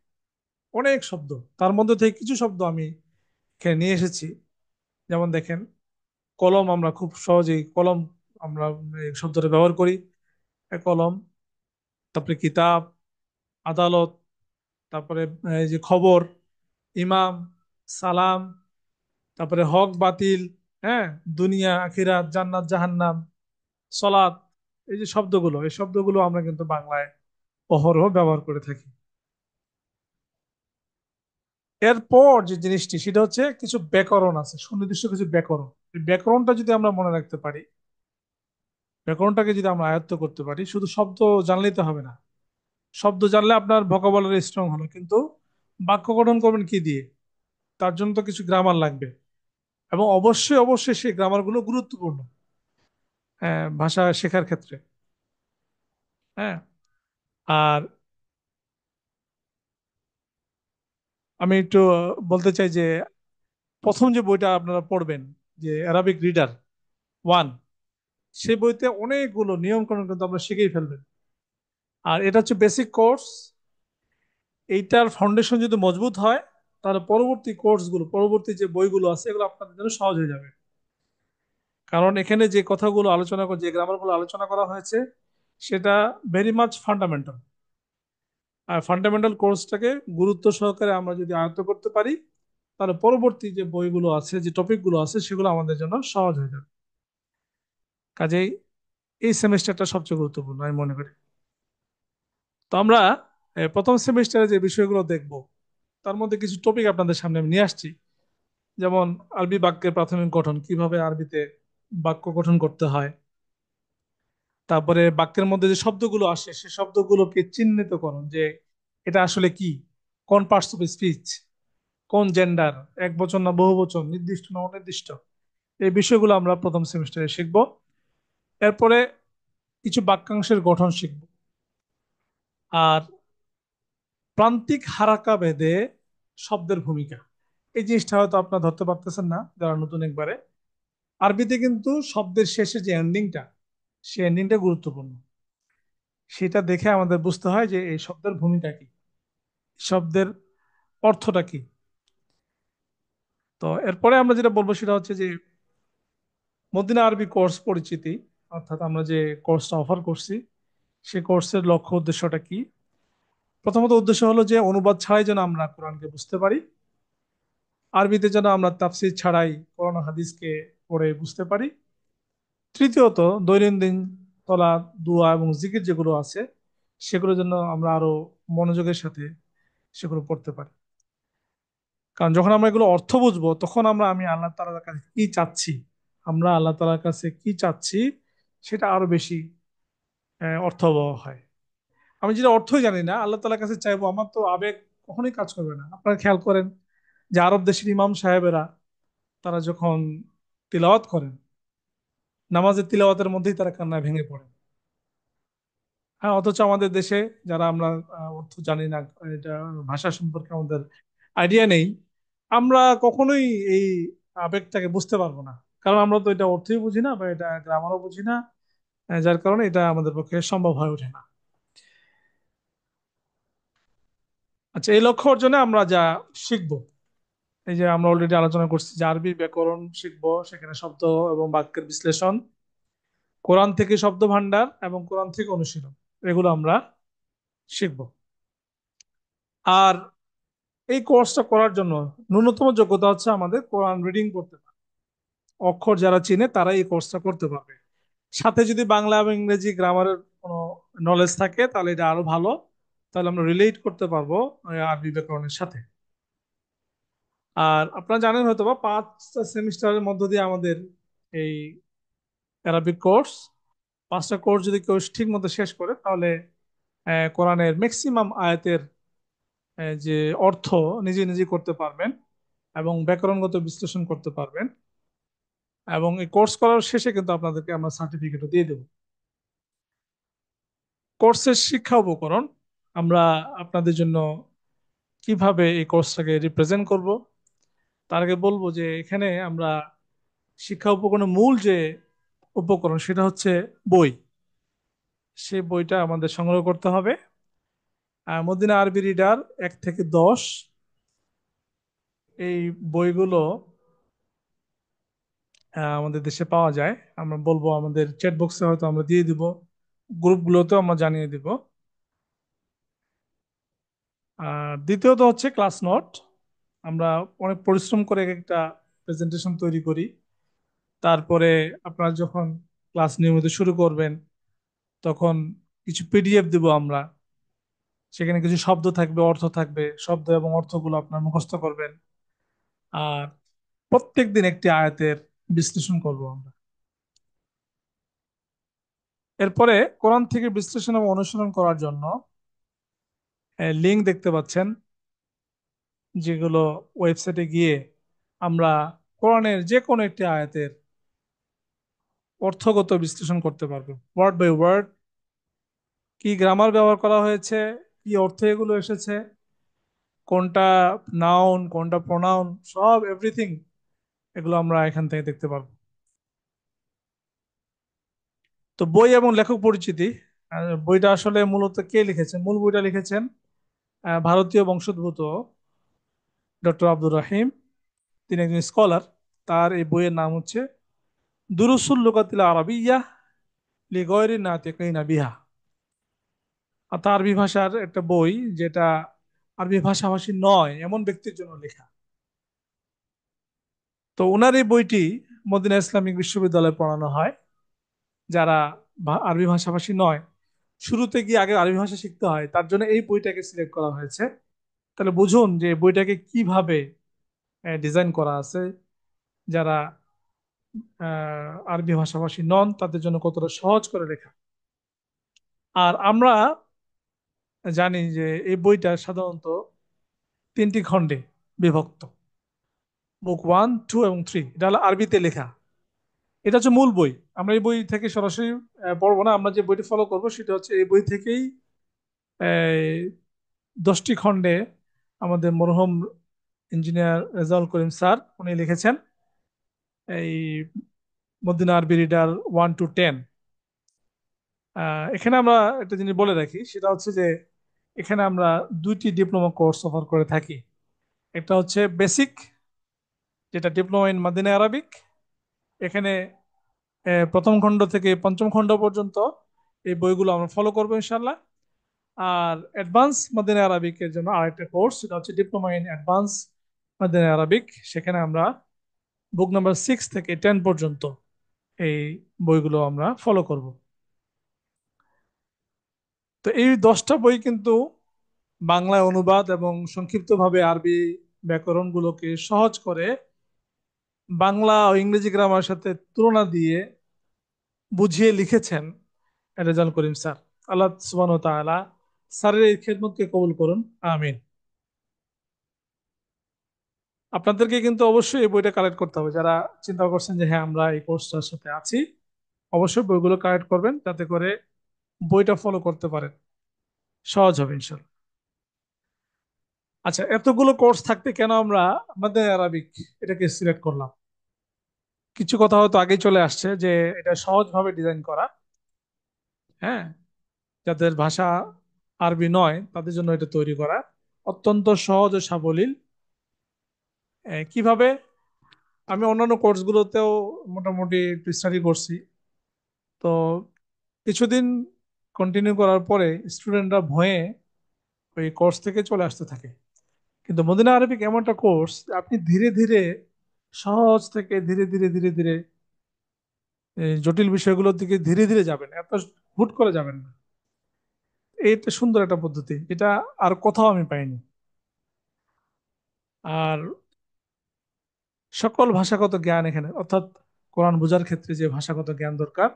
অনেক শব্দ, তার মধ্যে থেকে কিছু শব্দ আমি এখানে নিয়ে এসেছি। যেমন দেখেন, কলম, আমরা খুব সহজেই কলম আমরা এই শব্দটা ব্যবহার করি। কলম, তারপরে কিতাব, আদালত, তারপরে এই যে খবর, ইমাম, সালাম, তারপরে হক বাতিল, হ্যাঁ, দুনিয়া আখিরাত, জান্নাত জাহান্নাম, সলাৎ। এই যে শব্দগুলো, এই শব্দগুলো আমরা কিন্তু বাংলায় অহরহ ব্যবহার করে থাকি। এরপর যে জিনিসটি, সেটা হচ্ছে কিছু ব্যাকরণ আছে, সুনির্দিষ্ট কিছু ব্যাকরণ। এই ব্যাকরণটা যদি আমরা মনে রাখতে পারি, ব্যাকরণটাকে যদি আমরা আয়ত্ত করতে পারি, শুধু শব্দ জানলেই তো হবে না। শব্দ জানলে আপনার ভোকাবুলারি স্ট্রং হলো, কিন্তু বাক্য গঠন করবেন কি দিয়ে? তার জন্য তো কিছু গ্রামার লাগবে। এবং অবশ্যই অবশ্যই সেই গ্রামারগুলো গুরুত্বপূর্ণ, হ্যাঁ, ভাষা শেখার ক্ষেত্রে। হ্যাঁ। আর আমি একটু বলতে চাই যে, প্রথম যে বইটা আপনারা পড়বেন, যে অ্যারাবিক রিডার 1, সেই বইতে অনেকগুলো নিয়ম কানুন কিন্তু আমরা শিখেই ফেলবেন। আর এটা হচ্ছে বেসিক কোর্স। এইটার ফাউন্ডেশন যদি মজবুত হয়, তাহলে পরবর্তী কোর্সগুলো, পরবর্তী যে বইগুলো আছে, এগুলো আপনাদের জন্য সহজ হয়ে যাবে। কারণ এখানে যে কথাগুলো আলোচনা যে গ্রামারগুলো আলোচনা করা হয়েছে, সেটা ভেরি মাচ ফান্ডামেন্টাল। আর ফান্ডামেন্টাল কোর্সটাকে গুরুত্ব সহকারে আমরা যদি আয়ত্ত করতে পারি, তাহলে পরবর্তী যে বইগুলো আছে, যে টপিকগুলো আছে, সেগুলো আমাদের জন্য সহজ হয়ে যাবে। কাজেই এই সেমিস্টারটা সবচেয়ে গুরুত্বপূর্ণ আমি মনে করি। তো আমরা প্রথম সেমিস্টারে যে বিষয়গুলো দেখব, তার মধ্যে কিছু টপিক আপনাদের সামনে আমি নিয়ে আসছি। যেমন আরবি বাক্যের প্রাথমিক গঠন, কিভাবে আরবিতে বাক্য গঠন করতে হয়। তারপরে বাক্যের মধ্যে যে শব্দগুলো আসে, সে শব্দগুলোকে চিহ্নিতকরণ, যে এটা আসলে কি, কোন পার্টস অফ স্পিচ, কোন জেন্ডার, এক বচন না বহু বচন, নির্দিষ্ট না অনির্দিষ্ট। এই বিষয়গুলো আমরা প্রথম সেমিস্টারে শিখব। এরপরে কিছু বাক্যাংশের গঠন শিখব। আর প্রান্তিক হারাকা ভেদে শব্দের ভূমিকা, এই জিনিসটা হয়তো আপনারা ধরতে পারতেছেন না যারা নতুন একবারে। আরবিতে কিন্তু শব্দের শেষে যে এন্ডিংটা, সেই এন্ডিংটা গুরুত্বপূর্ণ। সেটা দেখে আমাদের বুঝতে হয় যে এই শব্দের ভূমিকা কি, শব্দের অর্থটা কি। তো এরপরে আমরা যেটা বলবো সেটা হচ্ছে যে মদিনা আরবি কোর্স পরিচিতি, অর্থাৎ আমরা যে কোর্সটা অফার করছি সেই কোর্সের লক্ষ্য উদ্দেশ্যটা কি। প্রথমত উদ্দেশ্য হলো যে অনুবাদ ছাড়াই যেন আমরা কোরআনকে বুঝতে পারি, আরবিতে যেন আমরা তাফসির ছাড়াই কোরআন ও হাদিসকে পড়ে বুঝতে পারি। তৃতীয়ত দৈনন্দিন তলা, দোয়া এবং জিকির যেগুলো আছে সেগুলো জন্য আমরা আরো মনোযোগের সাথে সেগুলো পড়তে পারি। কারণ যখন আমরা এগুলো অর্থ বুঝবো তখন আমি আল্লাহ তাআলার কাছে কি চাচ্ছি, আমরা আল্লাহ তাআলার কাছে কি চাচ্ছি সেটা আরো বেশি অর্থবহ হয়। আমি যেটা অর্থই জানি না আল্লাহ তাআলার কাছে চাইবো, আমার তো আবেগ কখনোই কাজ করবে না। আপনারা খেয়াল করেন যে আরব দেশের ইমাম সাহেবেরা তারা যখন তিলাওয়াত করেন, নামাজের তিলাওয়াতের মধ্যেই তারা কান্নায় ভেঙে পড়ে। হ্যাঁ, অথচ আমাদের দেশে যারা আমরা অর্থ জানি না, এটা ভাষা সম্পর্কে আমাদের আইডিয়া নেই, আমরা কখনোই এই আবেগটাকে বুঝতে পারবো না। কারণ আমরা তো এটা অর্থই বুঝি না বা এটা গ্রামারও বুঝি না। যার কারণে এটা আমাদের পক্ষে সম্ভব হয়ে ওঠে না। আচ্ছা, এই লক্ষ্য অর্জনে আমরা যা শিখবো, এই যে আমরা অলরেডি আলোচনা করছি যে আরবি ব্যাকরণ শিখবো, সেখানে শব্দ এবং বাক্যের বিশ্লেষণ, কোরআন থেকে শব্দ ভান্ডার এবং কোরআন থেকে অনুশীলন, এগুলো আমরা শিখবো। আর এই কোর্সটা করার জন্য ন্যূনতম যোগ্যতা হচ্ছে আমাদের কোরআন রিডিং করতে পারে। অক্ষর যারা চিনে তারাই এই কোর্সটা করতে পারবে। সাথে যদি বাংলা এবং ইংরেজি গ্রামারের কোনো নলেজ থাকে তাহলে এটা আরো ভালো, তাহলে আমরা রিলেট করতে পারবো আরবি ব্যাকরণের সাথে। আর আপনারা জানেন হয়তো বা 5টা সেমিস্টারের মধ্য দিয়ে আমাদের এই অ্যারাবিক কোর্স, 5টা কোর্স যদি কেউ ঠিক মতো শেষ করে তাহলে কোরআনের ম্যাক্সিমাম আয়াতের যে অর্থ নিজে নিজে করতে পারবেন এবং ব্যাকরণগত বিশ্লেষণ করতে পারবেন। এবং এই কোর্স করার শেষে কিন্তু আপনাদেরকে আমরা সার্টিফিকেটও দিয়ে দেব। কোর্সের শিক্ষা উপকরণ আমরা আপনাদের জন্য কিভাবে এই কোর্সটাকে রিপ্রেজেন্ট করব, তার আগে বলবো যে এখানে আমরা শিক্ষা উপকরণের মূল যে উপকরণ সেটা হচ্ছে বই। সেই বইটা আমাদের সংগ্রহ করতে হবে। মদিনা আরবি রিডার 1 থেকে 10, এই বইগুলো আমাদের দেশে পাওয়া যায়। আমরা বলবো আমাদের চ্যাট বক্সে হয়তো আমরা দিয়ে দিব, গ্রুপগুলোতেও আমরা জানিয়ে দিব। আর দ্বিতীয়ত হচ্ছে ক্লাস নোট। আমরা অনেক পরিশ্রম করে এক একটা প্রেজেন্টেশন তৈরি করি। তারপরে আপনারা যখন ক্লাস নিয়মিত শুরু করবেন তখন কিছু পিডিএফ দিব আমরা। সেখানে কিছু শব্দ থাকবে, অর্থ থাকবে, শব্দ এবং অর্থগুলো আপনার মুখস্থ করবেন। আর প্রত্যেক দিন একটি আয়াতের বিশ্লেষণ করব আমরা। এরপরে কোরআন থেকে বিশ্লেষণ এবং অনুসরণ করার জন্য লিঙ্ক দেখতে পাচ্ছেন, যেগুলো ওয়েবসাইটে গিয়ে আমরা কোরআনের যে কোনো একটি আয়াতের অর্থগত বিশ্লেষণ করতে পারবো, ওয়ার্ড বাই ওয়ার্ড, কি গ্রামার ব্যবহার করা হয়েছে, কি অর্থে এগুলো এসেছে, কোনটা নাউন কোনটা প্রোনাউন, সব এভরিথিং এগুলো আমরা এখান থেকে দেখতে পারবো। তো বই এবং লেখক পরিচিতি। বইটা আসলে মূলত কে লিখেছেন, মূল বইটা লিখেছেন ভারতীয় বংশোদ্ভূত ডক্টর আব্দুর রহিম। তিনি একজন স্কলার। তার এই বইয়ের নাম হচ্ছে দুরুসুল লুগাতিল আরাবিয়্যাহ লিগয়রি নাতিকিনা বিহা, অর্থাৎ আরবি ভাষার একটা বই যেটা আরবি ভাষাভাষী নয় এমন ব্যক্তির জন্য লেখা। তো ওনার এই বইটি মদিনা ইসলামিক বিশ্ববিদ্যালয়ে পড়ানো হয়। যারা আরবি ভাষাভাষী নয়, শুরুতে গিয়ে আগে আরবি ভাষা শিখতে হয়, তার জন্য এই বইটাকে সিলেক্ট করা হয়েছে। তাহলে বুঝুন যে এই বইটাকে কিভাবে ডিজাইন করা আছে। যারা আরবি ভাষাভাষী নন তাদের জন্য কতটা সহজ করে লেখা। আর আমরা জানি যে এই বইটা সাধারণত 3টি খণ্ডে বিভক্ত, বুক 1, 2 এবং 3, এটা হলো আরবিতে লেখা। এটা হচ্ছে মূল বই। আমরা এই বই থেকে সরাসরি পড়বো না, আমরা যে বইটি ফলো করবো সেটা হচ্ছে এই বই থেকেই এই 10টি খণ্ডে আমাদের মরহুম ইঞ্জিনিয়ার রেজাউল করিম স্যার উনি লিখেছেন এই মদিনা আরবি রিডার 1 to 10। এখানে আমরা একটা জিনিস বলে রাখি, সেটা হচ্ছে যে এখানে আমরা দুইটি ডিপ্লোমা কোর্স অফার করে থাকি। একটা হচ্ছে বেসিক, যেটা ডিপ্লোমা ইন মাদিনা আরাবিক। এখানে প্রথম খণ্ড থেকে পঞ্চম খণ্ড পর্যন্ত এই বইগুলো আমরা ফলো করবো ইনশাল্লাহ। আর অ্যাডভান্স মাদিনা আরাবিকের জন্য আরেকটা কোর্স, সেটা হচ্ছে diploma in advance Madina Arabic. সেখানে আমরা বুক নাম্বার 6 থেকে 10 পর্যন্ত এই বইগুলো আমরা ফলো করব। তো এই 10টা বই কিন্তু বাংলায় অনুবাদ এবং সংক্ষিপ্তভাবে আরবি ব্যাকরণগুলোকে সহজ করে বাংলা ও ইংরেজি গ্রামার সাথে তুলনা দিয়ে বুঝিয়ে লিখেছেন রেজাউল করিম স্যার। আল্লাহ সুবহানাহু ওয়া তাআলা স্যারের এই খেদমতকে কবুল করুন, আমিন। আপনাদেরকে কিন্তু অবশ্যই এই বইটা কালেক্ট করতে হবে, যারা চিন্তা করছেন যে হ্যাঁ আমরা এই কোর্সটার সাথে আছি। অবশ্যই বইগুলো কালেক্ট করবেন যাতে করে বইটা ফলো করতে পারেন, সহজ হবে ইনশাল্লাহ। আচ্ছা, এতগুলো কোর্স থাকতে কেন আমরা আমাদের আরবিক এটাকে সিলেক্ট করলাম? কিছু কথা হয়তো আগেই চলে আসছে যে এটা সহজভাবে ডিজাইন করা। হ্যাঁ, যাদের ভাষা আরবি নয় তাদের জন্য এটা তৈরি করা, অত্যন্ত সহজ ও সাবলীল। কিভাবে, আমি অন্যান্য কোর্সগুলোতেও মোটামুটি একটু স্টাডি করছি। তো কিছুদিন কন্টিনিউ করার পরে স্টুডেন্টরা ভয়ে ওই কোর্স থেকে চলে আসতে থাকে। কিন্তু মদিনা আরবিক এমন একটা কোর্স, আপনি ধীরে ধীরে সহজ থেকে ধীরে ধীরে ধীরে ধীরে এই জটিল বিষয়গুলোর দিকে ধীরে ধীরে যাবেন, এত হুট করে যাবেন না। এইটা সুন্দর একটা পদ্ধতি, এটা আর কোথাও আমি পাইনি। আর সকল ভাষাগত জ্ঞান এখানে, অর্থাৎ কোরআন বোঝার ক্ষেত্রে যে ভাষাগত জ্ঞান দরকার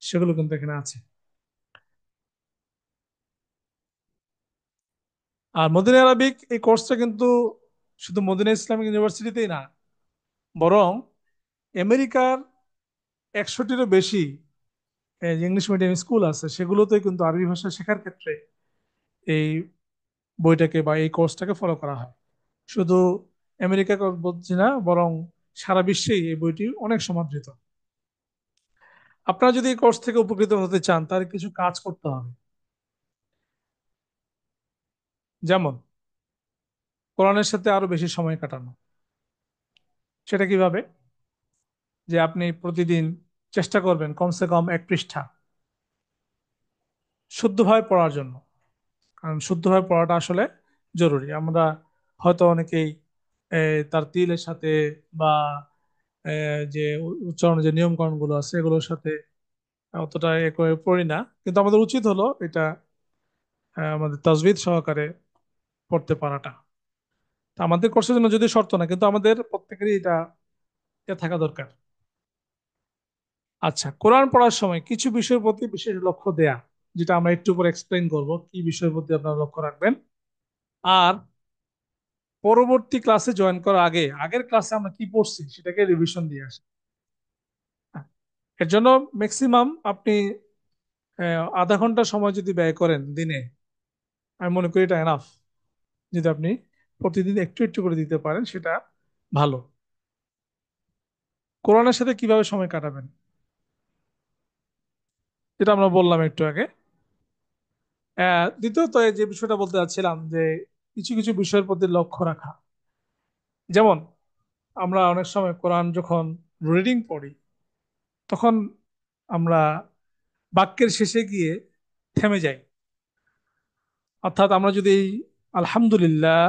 সেগুলো কিন্তু এখানে আছে। আর মদিনা আরবিক এই কোর্সটা কিন্তু শুধু মদিনা ইসলামিক ইউনিভার্সিটিতেই না, বরং আমেরিকার 100টিরও বেশি যে ইংলিশ মিডিয়াম স্কুল আছে সেগুলোতে কিন্তু আরবি ভাষা শেখার ক্ষেত্রে এই বইটাকে বা এই কোর্সটাকে ফলো করা হয়। শুধু আমেরিকা বলছি না, বরং সারা বিশ্বেই এই বইটি অনেক সমাদৃত। আপনারা যদি এই কোর্স থেকে উপকৃত হতে চান তাহলে কিছু কাজ করতে হবে। যেমন কোরআনের সাথে আরো বেশি সময় কাটানো। সেটা কিভাবে? যে আপনি প্রতিদিন চেষ্টা করবেন কমসে কম 1 পৃষ্ঠা শুদ্ধভাবে পড়ার জন্য। কারণ শুদ্ধভাবে পড়াটা আসলে জরুরি। আমরা হয়তো অনেকেই তার তিলের সাথে বা যে উচ্চারণের যে নিয়ম কানুন গুলো আছে এগুলোর সাথে অতটা এ করে পড়ি না, কিন্তু আমাদের উচিত হলো এটা আমাদের তাজবিদ সহকারে পড়তে পারাটা। তা আমাদের কোর্সের জন্য যদি শর্ত না, কিন্তু আমাদের প্রত্যেকেরই এটা থাকা দরকার। আচ্ছা, কোরআন পড়ার সময় কিছু বিষয়ের প্রতি বিশেষ লক্ষ্য দেয়া, যেটা আমরা একটু পরে এক্সপ্লেইন করব কি বিষয়ের প্রতি আপনারা লক্ষ্য রাখবেন। আর পরবর্তী ক্লাসে জয়েন করার আগে আগের ক্লাসে আমরা কি পড়ছি সেটাকে রিভিশন দিয়ে আসি। হ্যাঁ, এর জন্য ম্যাক্সিমাম আপনি আধা ঘন্টা সময় যদি ব্যয় করেন দিনে, আমি মনে করি এটা এনাফ। যদি আপনি প্রতিদিন একটু একটু করে দিতে পারেন সেটা ভালো। কোরআনের সাথে কিভাবে সময় কাটাবেন, যেটা আমরা বললাম একটু আগে। দ্বিতীয়ত এই যে বিষয়টা বলতে চাচ্ছিলাম যে কিছু কিছু বিষয়ের প্রতি লক্ষ্য রাখা। যেমন আমরা অনেক সময় কোরআন যখন রিডিং পড়ি তখন আমরা বাক্যের শেষে গিয়ে থেমে যাই। অর্থাৎ আমরা যদি এই আলহামদুলিল্লাহ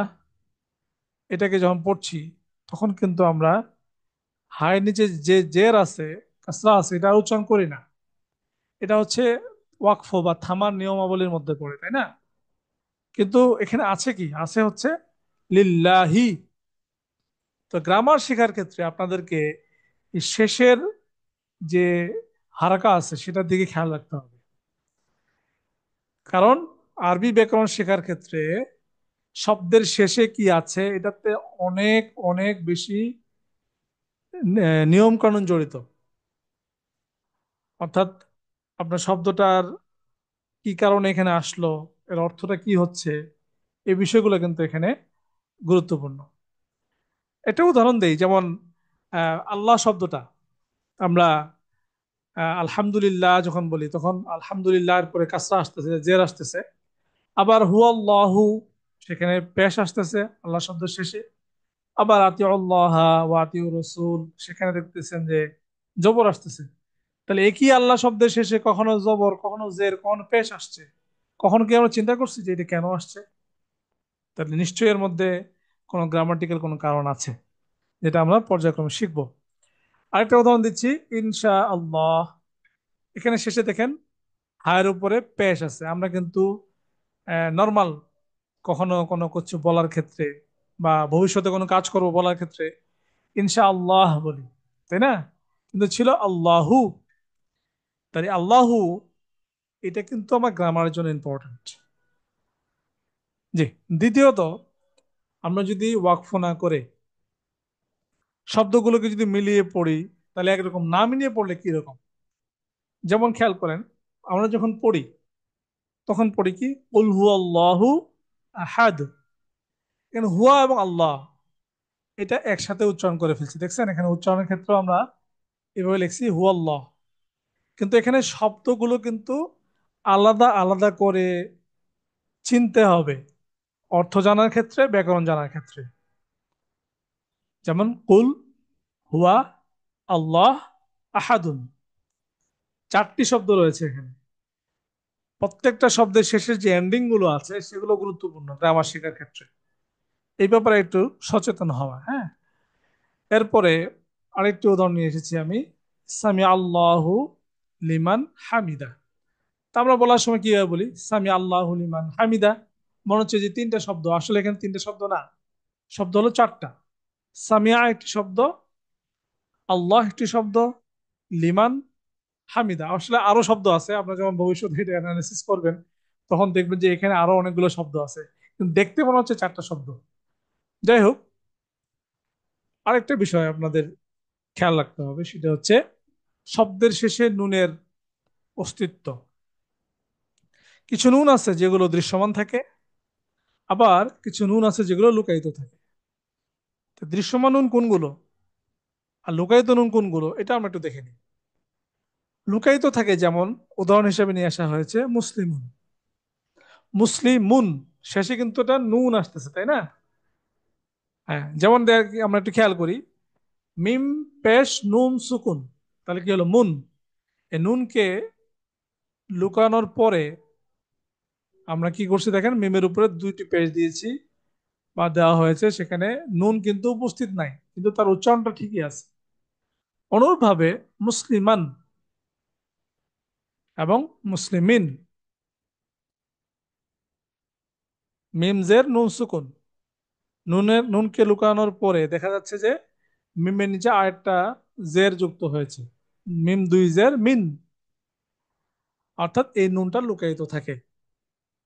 এটাকে যখন পড়ছি তখন কিন্তু আমরা হায়ের নিচে যে জের আছে, কাসরা আছে, এটা আর উচ্চারণ করি না। এটা হচ্ছে ওয়াকফ বা থামার নিয়মাবলীর মধ্যে পড়ে, তাই না? কিন্তু এখানে আছে কি, আছে হচ্ছে লিল্লাহি। তো গ্রামার শেখার ক্ষেত্রে আপনাদেরকে এই শেষের যে হারাকা আছে সেটার দিকে খেয়াল রাখতে হবে। কারণ আরবি ব্যাকরণ শেখার ক্ষেত্রে শব্দের শেষে কি আছে এটাতে অনেক অনেক বেশি নিয়ম কানুন জড়িত। অর্থাৎ আপনার শব্দটার কি কারণে এখানে আসলো, এর অর্থটা কি হচ্ছে, এই বিষয়গুলো কিন্তু এখানে গুরুত্বপূর্ণ। এটা উদাহরণ দেই, যেমন আল্লাহ শব্দটা আমরা আলহামদুলিল্লাহ যখন বলি, তখন আলহামদুলিল্লাহ এর পরে কাসরা আসতেছে, জের আসতেছে। আবার হুয়াল্লাহু, সেখানে পেশ আসতেছে আল্লাহ শব্দের শেষে। আবার আতিউল্লাহ ওয়া আতিউর রাসূল, সেখানে দেখতেছেন যে জবর আসতেছে। তাহলে একই আল্লাহ শব্দের শেষে কখনো জবর, কখনো জের, কখনো পেশ আসছে। কখনো কি আমরা চিন্তা করছি যে এটা কেন আসছে? তাহলে নিশ্চয়ই এর মধ্যে কোনো গ্রামাটিক্যাল কোনো কারণ আছে, যেটা আমরা পর্যায়ক্রমে শিখব। আরেকটা উদাহরণ দিচ্ছি, ইনশা আল্লাহ। এখানে শেষে দেখেন হায়ের উপরে পেশ আছে। আমরা কিন্তু নর্মাল কখনো কোনো কিছু বলার ক্ষেত্রে বা ভবিষ্যতে কোনো কাজ করব বলার ক্ষেত্রে ইনশা আল্লাহ বলি, তাই না? কিন্তু ছিল আল্লাহু। তাই আল্লাহু এটা কিন্তু আমার গ্রামারের জন্য ইম্পর্টেন্ট। জি। দ্বিতীয়ত, আমরা যদি ওয়াকফ না করে শব্দগুলোকে যদি মিলিয়ে পড়ি, তাহলে একরকম, না মিলিয়ে পড়লে কি রকম? যেমন খেয়াল করেন, আমরা যখন পড়ি তখন পড়ি কি, কুল হু আল্লাহু আহাদ। এখানে হুয়া এবং আল্লাহ এটা একসাথে উচ্চারণ করে ফেলছি, দেখছেন? এখানে উচ্চারণের ক্ষেত্রে আমরা এভাবে লিখছি হু আল্লাহ। কিন্তু এখানে শব্দগুলো কিন্তু আলাদা আলাদা করে চিনতে হবে, অর্থ জানার ক্ষেত্রে, ব্যাকরণ জানার ক্ষেত্রে। যেমন কুল হুয়া আল্লাহ আহাদুন, চারটি শব্দ রয়েছে এখানে। প্রত্যেকটা শব্দের শেষের যে এন্ডিং গুলো আছে সেগুলো গুরুত্বপূর্ণ গ্রামার শেখার ক্ষেত্রে। এই ব্যাপারে একটু সচেতন হওয়া, হ্যাঁ। এরপরে আরেকটি উদাহরণ নিয়ে এসেছি আমি, সামি আল্লাহু লিমান হামিদা। তা আমরা বলার সময় কিভাবে বলি, সামি আল্লাহু লিমান হামিদা? মনে হচ্ছে যে তিনটা শব্দ, আসলে এখানে তিনটা শব্দ না, শব্দ হলো চারটা। সামিয়া একটি শব্দ, আল্লাহ একটি শব্দ, লিমান হামিদা আসলে আরো শব্দ আছে। আপনারা যখন ভবিষ্যতে এটা অ্যানালিসিস করবেন তখন দেখবেন যে এখানে আরো অনেকগুলো শব্দ আছে, কিন্তু দেখতে মনে হচ্ছে চারটা শব্দ। যাই হোক, আরেকটা বিষয় আপনাদের খেয়াল রাখতে হবে, সেটা হচ্ছে শব্দের শেষে নুনের অস্তিত্ব। কিছু নুন আছে যেগুলো দৃশ্যমান থাকে, আবার কিছু নুন আছে যেগুলো লুকায়িত থাকে। তো দৃশ্যমান নুন কোনগুলো আর লুকায়িত নুন কোনগুলো, এটা আমরা একটু দেখে নিই। লুকায়িত থাকে যেমন উদাহরণ হিসেবে নিয়ে আসা হয়েছে মুসলিমুন। মুসলিমুন শেষে কিন্তু এটা নুন আসতেছে, তাই না? হ্যাঁ, যেমন আমরা একটু খেয়াল করি, মিম পেশ নুন সুকুন, তাহলে কি হলো মুন। এই নুনকে লুকানোর পরে আমরা কি করছি দেখেন, মিমের উপরে দুইটি পেশ দিয়েছি বা দেওয়া হয়েছে, সেখানে নুন কিন্তু উপস্থিত নাই, কিন্তু তার উচ্চারণটা ঠিকই আছে। অনুরূপভাবে মুসলিমান এবং মুসলিমিন, মিম জের নুন সুকুন, নুনকে লুকানোর পরে দেখা যাচ্ছে যে মিমের নিচে আরেকটা জের যুক্ত হয়েছে, মিম দুই জের মিন, অর্থাৎ এই নুনটা লুকায়িত থাকে।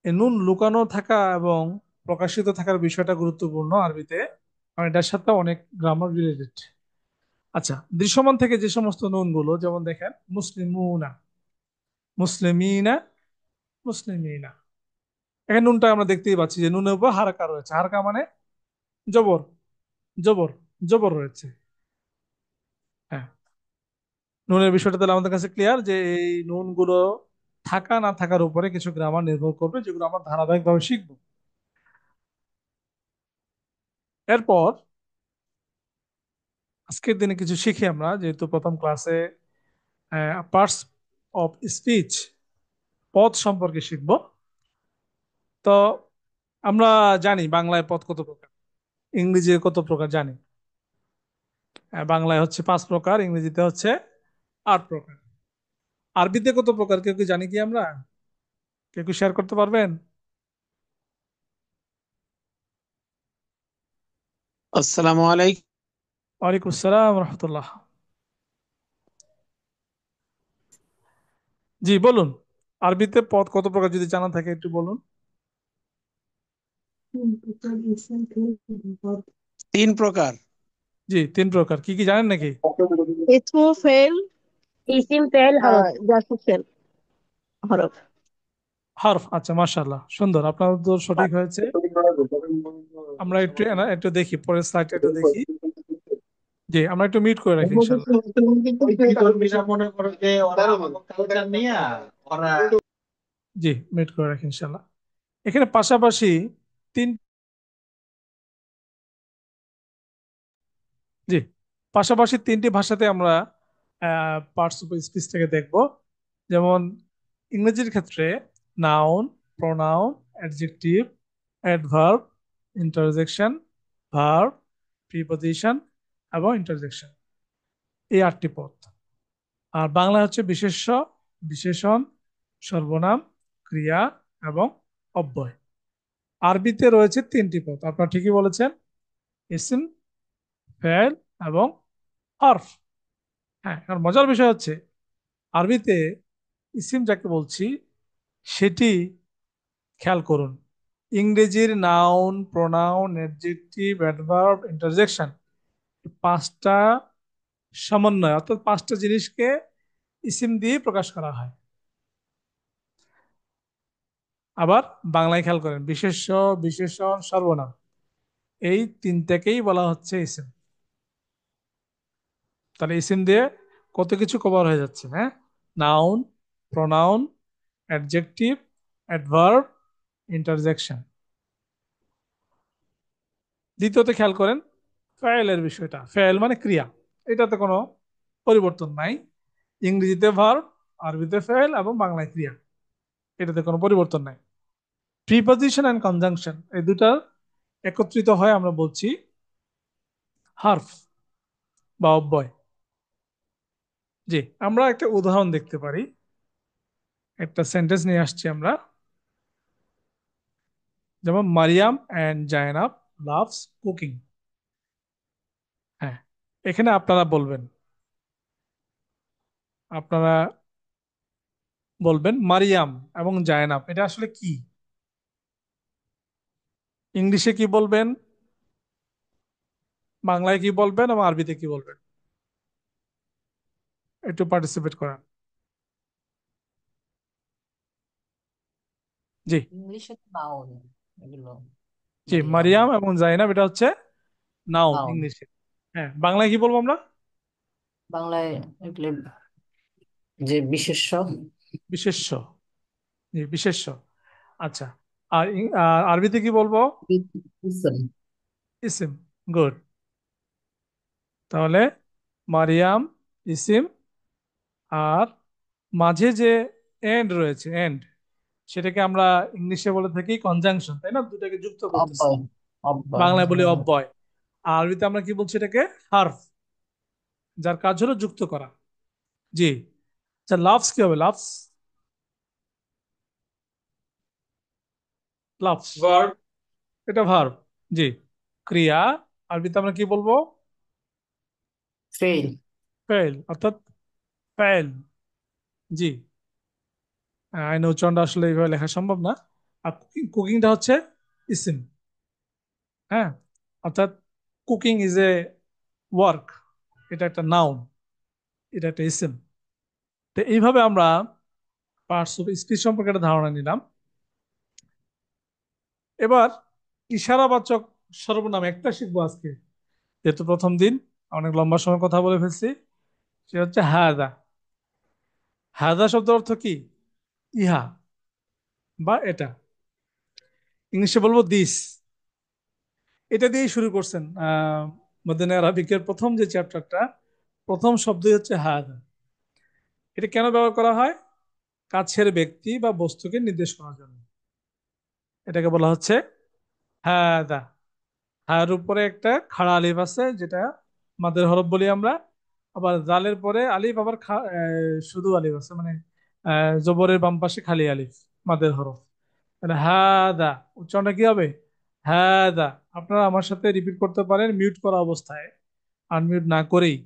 এই নুন লুকানো থাকা এবং প্রকাশিত থাকার বিষয়টা গুরুত্বপূর্ণ আরবিতে, কারণ এটার সাথে অনেক গ্রামার রিলেটেড। আচ্ছা, দৃশ্যমান থেকে যে সমস্ত নুন গুলো, যেমন দেখেন মুসলিমুনা, মুসলিমিনা, মুসলিমিনা, এখানে নুনটা আমরা দেখতেই পাচ্ছি যে নুনের উপর হারকা রয়েছে। হারকা মানে জবর, জবর, জবর রয়েছে। হ্যাঁ, নুনের বিষয়টা তাহলে আমাদের কাছে ক্লিয়ার যে এই নুন গুলো থাকা না থাকার উপরে কিছু গ্রামার নির্ভর করবে, যেগুলো আমরা ধারাবাহিকভাবে শিখবো। এরপর আজকের দিনে কিছু শিখি আমরা, যেহেতু প্রথম ক্লাসে পার্টস অফ স্পিচ, পদ সম্পর্কে শিখব। তো আমরা জানি বাংলায় পদ কত প্রকার, ইংরেজিতে কত প্রকার জানি। বাংলায় হচ্ছে 5 প্রকার, ইংরেজিতে হচ্ছে 8 প্রকার। আরবিতে কত প্রকার কেউ কি জানি কি আমরা? কেউ কি শেয়ার করতে পারবেন? আসসালামু আলাইকুম। ওয়ালাইকুম আসসালাম রহমতুল্লাহ। জি বলুন, আরবিতে পদ কত প্রকার যদি জানা থাকে একটু বলুন। 3 প্রকার। জি, 3 প্রকার, কি কি জানেন নাকি? اسمه فعل ইসিম ফেল হরফ জাস্ট ফেল হরফ। হরফ, আচ্ছা, মাশাআল্লাহ, সুন্দর, আপনার উত্তর সঠিক হয়েছে। আমরা একটু একটু দেখি পরের স্লাইডটা, একটু দেখি। জি, আমরা একটু মিউট করে রাখি ইনশাআল্লাহ। মনে করো যে ওরা কালচার নিয়ে ওরা জি, মিউট করে রাখি ইনশাআল্লাহ। এখানে পাশাপাশি তিন জি, পাশাপাশি তিনটি ভাষাতে আমরা পার্টস অফ স্পিচটাকে দেখব। যেমন ইংরেজির ক্ষেত্রে noun, pronoun, adjective, adverb, interjection, verb, preposition এবং ইন্টারজেকশন, এই 8টি পদ। আর বাংলা হচ্ছে বিশেষ্য, বিশেষণ, সর্বনাম, ক্রিয়া এবং অব্যয়। আরবিতে রয়েছে 3টি পদ, আপনারা ঠিকই বলেছেন, ইসম, ফেল এবং হরফ। হ্যাঁ, আর মজার বিষয় হচ্ছে আরবিতে ইসিম যাকে বলছি সেটি, খেয়াল করুন, ইংরেজির noun, pronoun, adjective, adverb, interjection, 5টা সমন্বয়, অর্থাৎ 5টা জিনিসকে ইসিম দিয়ে প্রকাশ করা হয়। আবার বাংলায় খেয়াল করেন, বিশেষ্য, বিশেষণ, সর্বনাম, এই তিনটাকেই বলা হচ্ছে ইসিম। তাহলে ইসিম দিয়ে কত কিছু কভার হয়ে যাচ্ছে, হ্যাঁ? Noun, pronoun, adjective, adverb, interjection. দ্বিতীয়তে খেয়াল করেন ফেয়েলের বিষয়টা, ফেয়েল মানে ক্রিয়া, এটাতে কোনো পরিবর্তন নাই। ইংরেজিতে ভার্ব, আরবিতে ফেয়েল এবং বাংলায় ক্রিয়া, এটাতে কোনো পরিবর্তন নাই। প্রিপজিশন অ্যান্ড কনজাংশন, এই দুটা একত্রিত হয় আমরা বলছি হার্ফ বা অব্যয়। জি, আমরা একটা উদাহরণ দেখতে পারি, একটা সেন্টেন্স নিয়ে আসছি আমরা। যেমন মারিয়াম অ্যান্ড জায়নাব লাভস কুকিং। হ্যাঁ, এখানে আপনারা বলবেন, আপনারা বলবেন মারিয়াম এবং জায়নাব এটা আসলে কি, ইংলিশে কি বলবেন, বাংলায় কি বলবেন এবং আরবিতে কি বলবেন, একটু পার্টিসিপেট করেন। জি, ইংলিশে নাউন এগুলো, জি, মারিয়াম মারিয়াম এবং জাইনাব এটা হচ্ছে নাউন নাউন। ইংলিশে। হ্যাঁ, বাংলায় কি বলবো আমরা? বাংলায় এগুলো যে বিশেষ্য। বিশেষ্য। জি, বিশেষ্য। আচ্ছা, আর আর আরবিতে কি বলবো? ইসম। ইসিম। গুড। তাহলে মারিয়াম ইসিম, আর মাঝে যে এন্ড রয়েছে, এন্ড, সেটাকে আমরা ইংলিশে বলে থাকি কনজাংশন, তাই না? দুটাকে যুক্ত করতেছি, অব্যয়। অব্যয় বাংলায় বলি হ্যাঁ। অব্যয়। আর আরবিতে আমরা কি বলছি এটাকে? হার্ফ, যার কাজ হলো যুক্ত করা। জি। আচ্ছা, লাভস কি হবে? লাভস, লাভস, ভার্ব এটা ভার্ব। জি। ক্রিয়া, আরবিতে আমরা কি বলবো? ফেল। ফেল, অর্থাৎ ফেল। জি। আইন উচ্চারণটা আসলে এইভাবে লেখা সম্ভব না। আর কুকিং, কুকিংটা হচ্ছে ইসিম। হ্যাঁ, অর্থাৎ কুকিং ইজ এ ওয়ার্ক, এটা একটা নাউন, এটা একটা ইসিম। তো এইভাবে আমরা পার্টস অফ স্পিচ সম্পর্কে একটা ধারণা নিলাম। এবার ইশারাবাচক সর্বনাম একটা শিখবো আজকে, যেহেতু প্রথম দিন, অনেক লম্বা সময় কথা বলে ফেলছি। সে হচ্ছে হাদা। হাদা শব্দ অর্থ কি? ইহা বা এটা। ইংলিশে বলবো দিস। এটা দিয়েই শুরু করছেন মদিনা আরাবিকের প্রথম যে চ্যাপ্টারটা, প্রথম শব্দই হচ্ছে হাদা। এটা কেন ব্যবহার করা হয়? কাছের ব্যক্তি বা বস্তুকে নির্দেশ করার জন্য এটাকে বলা হচ্ছে হাদা। হার উপরে একটা খাড়া আলিফ আছে, যেটা মাদের হরফ বলি আমরা। আবার জালের পরে আলিফ, আবার শুধু আলিফ আছে, মানে জবরের বাম পাশে খালি আলিফ, মাদের হরফ। তাহলে হাদা উচ্চারণটা কি হবে? হাদা। আপনারা আমার সাথে রিপিট করতে পারেন মিউট করা অবস্থায়, আনমিউট না করেই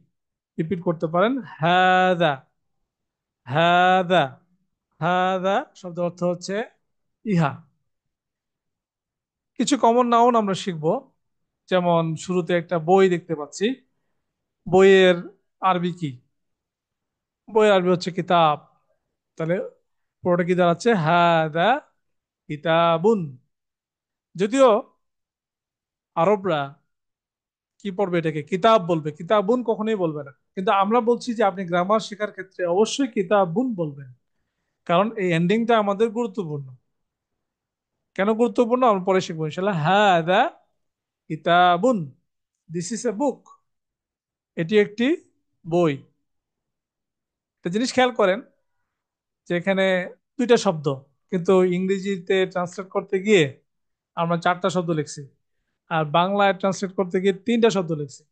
রিপিট করতে পারেন, হাদা, হাদা। হাদা শব্দ অর্থ হচ্ছে ইহা। কিছু কমন নাউন আমরা শিখবো। যেমন শুরুতে একটা বই দেখতে পাচ্ছি, বইয়ের আরবি কি? বইয়ের আরবি হচ্ছে কিতাব। তাহলে পুরোটা কি দাঁড়াচ্ছে? হাদা কিতাবুন। যদিও আরবরা কি পড়বে, এটাকে কিতাব বলবে, কিতাবুন কখনোই বলবে না, কিন্তু আমরা বলছি যে আপনি গ্রামার শেখার ক্ষেত্রে অবশ্যই কিতাবুন বলবেন, কারণ এই এন্ডিংটা আমাদের গুরুত্বপূর্ণ। কেন গুরুত্বপূর্ণ আমরা পরে শিখবো ইনশাল্লাহ। হাদা কিতাবুন, দিস ইজ এ বুক, এটি একটি বই। একটা জিনিস খেয়াল করেন যে এখানে দুইটা শব্দ, কিন্তু ইংরেজিতে ট্রান্সলেট করতে গিয়ে আমরা চারটা শব্দ লিখছি, আর বাংলায় ট্রান্সলেট করতে গিয়ে তিনটা শব্দ লিখছি,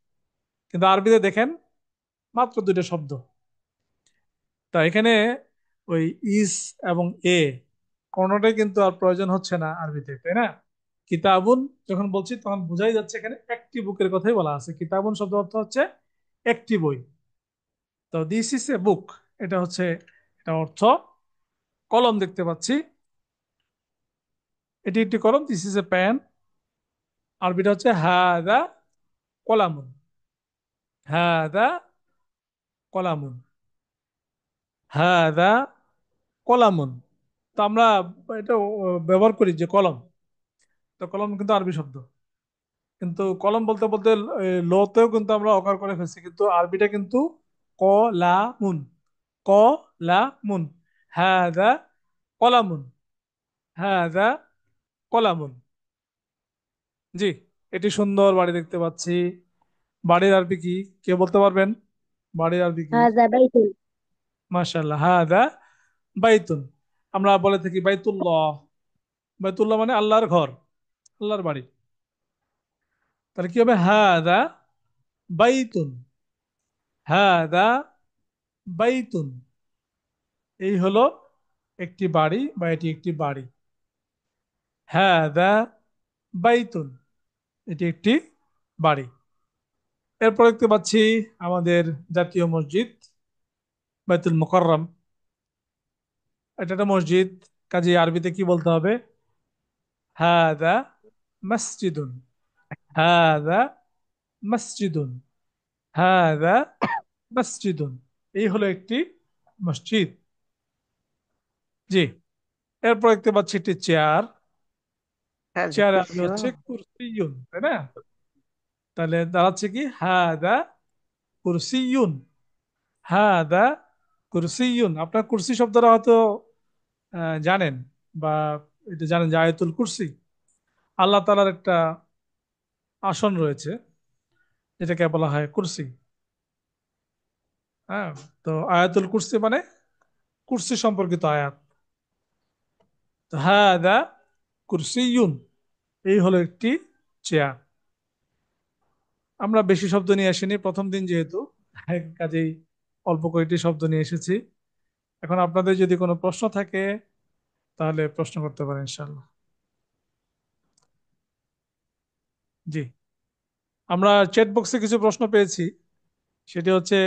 কিন্তু আরবিতে দেখেন মাত্র দুইটা শব্দ। তা এখানে ওই ইস এবং এ কোনোটাই কিন্তু আর প্রয়োজন হচ্ছে না আরবিতে, তাই না? কিতাবুন যখন বলছি তখন বোঝাই যাচ্ছে এখানে একটি বুকের কথাই বলা আছে। কিতাবুন শব্দ অর্থ হচ্ছে একটি বই। তো দিস ইজ এ বুক, এটা হচ্ছে এটা অর্থ। কলম দেখতে পাচ্ছি, এটি একটি কলম, দিস ইজ এ পেন। আরবিটা হচ্ছে হাদা কলামুন, হাদা কলামুন, হাদা কলামুন। তো আমরা এটা ব্যবহার করি যে কলম, তো কলম কিন্তু আরবি শব্দ, কিন্তু কলম বলতে বলতে লতেও কিন্তু আমরা অকার করে ফেলছি, কিন্তু আরবিটা কিন্তু কলামুন, কলামুন, হাদা কলামুন, হাদা কলামুন। জি, এটি সুন্দর বাড়ি দেখতে পাচ্ছি। বাড়ির আরবি কি, কে বলতে পারবেন? বাড়ির আরবি কি? هذا بيت. মাশাআল্লাহ, হাদা বাইতুন। আমরা বলে থাকি বাইতুল্লাহ, বাইতুল্লাহ মানে আল্লাহর ঘর, আল্লাহর বাড়ি। তাহলে কি হবে? হাদা বাইতুন, হাদা বাইতুন, এই হলো একটি বাড়ি বা এটি একটি বাড়ি। হাদা বাইতুন, এটি একটি বাড়ি। এরপর দেখতে পাচ্ছি আমাদের জাতীয় মসজিদ বাইতুল মুকাররম, এটা একটা মসজিদ। কাজে আরবিতে কি বলতে হবে? হাদা মসজিদুন, হাদা মসজিদুন, হাদা মসজিদুন, এই হলো একটি মসজিদ। জি, এরপর দেখতে পাচ্ছি একটি চেয়ার। হ্যাঁ চেয়ার আরবি দেখতেছি। হচ্ছে কুরসিয়ুন, তাই না? তাহলে দাঁড়াচ্ছে কি? হাদা কুরসিয়ুন, হাদা কুরসিয়ুন। আপনার কুরসি শব্দটা হয়তো জানেন, বা এটা জানেন যে আয়াতুল কুরসি আল্লাহ তাআলার একটা আসন রয়েছে, যেটাকে বলা হয় কুরসি। হ্যাঁ, তো আয়াতুল কুরসি মানে কুরসি সম্পর্কিত আয়াত। তো হাদা কুরসিয়ুন, এই হলো একটি চেয়ার। আমরা বেশি শব্দ নিয়ে আসিনি প্রথম দিন যেহেতু, কাজেই অল্প কয়েকটি শব্দ নিয়ে এসেছি। এখন আপনাদের যদি কোনো প্রশ্ন থাকে তাহলে প্রশ্ন করতে পারেন ইনশাল্লাহ। জি, আমরা চ্যাট বক্সে কিছু প্রশ্ন পেয়েছি। সেটি হচ্ছে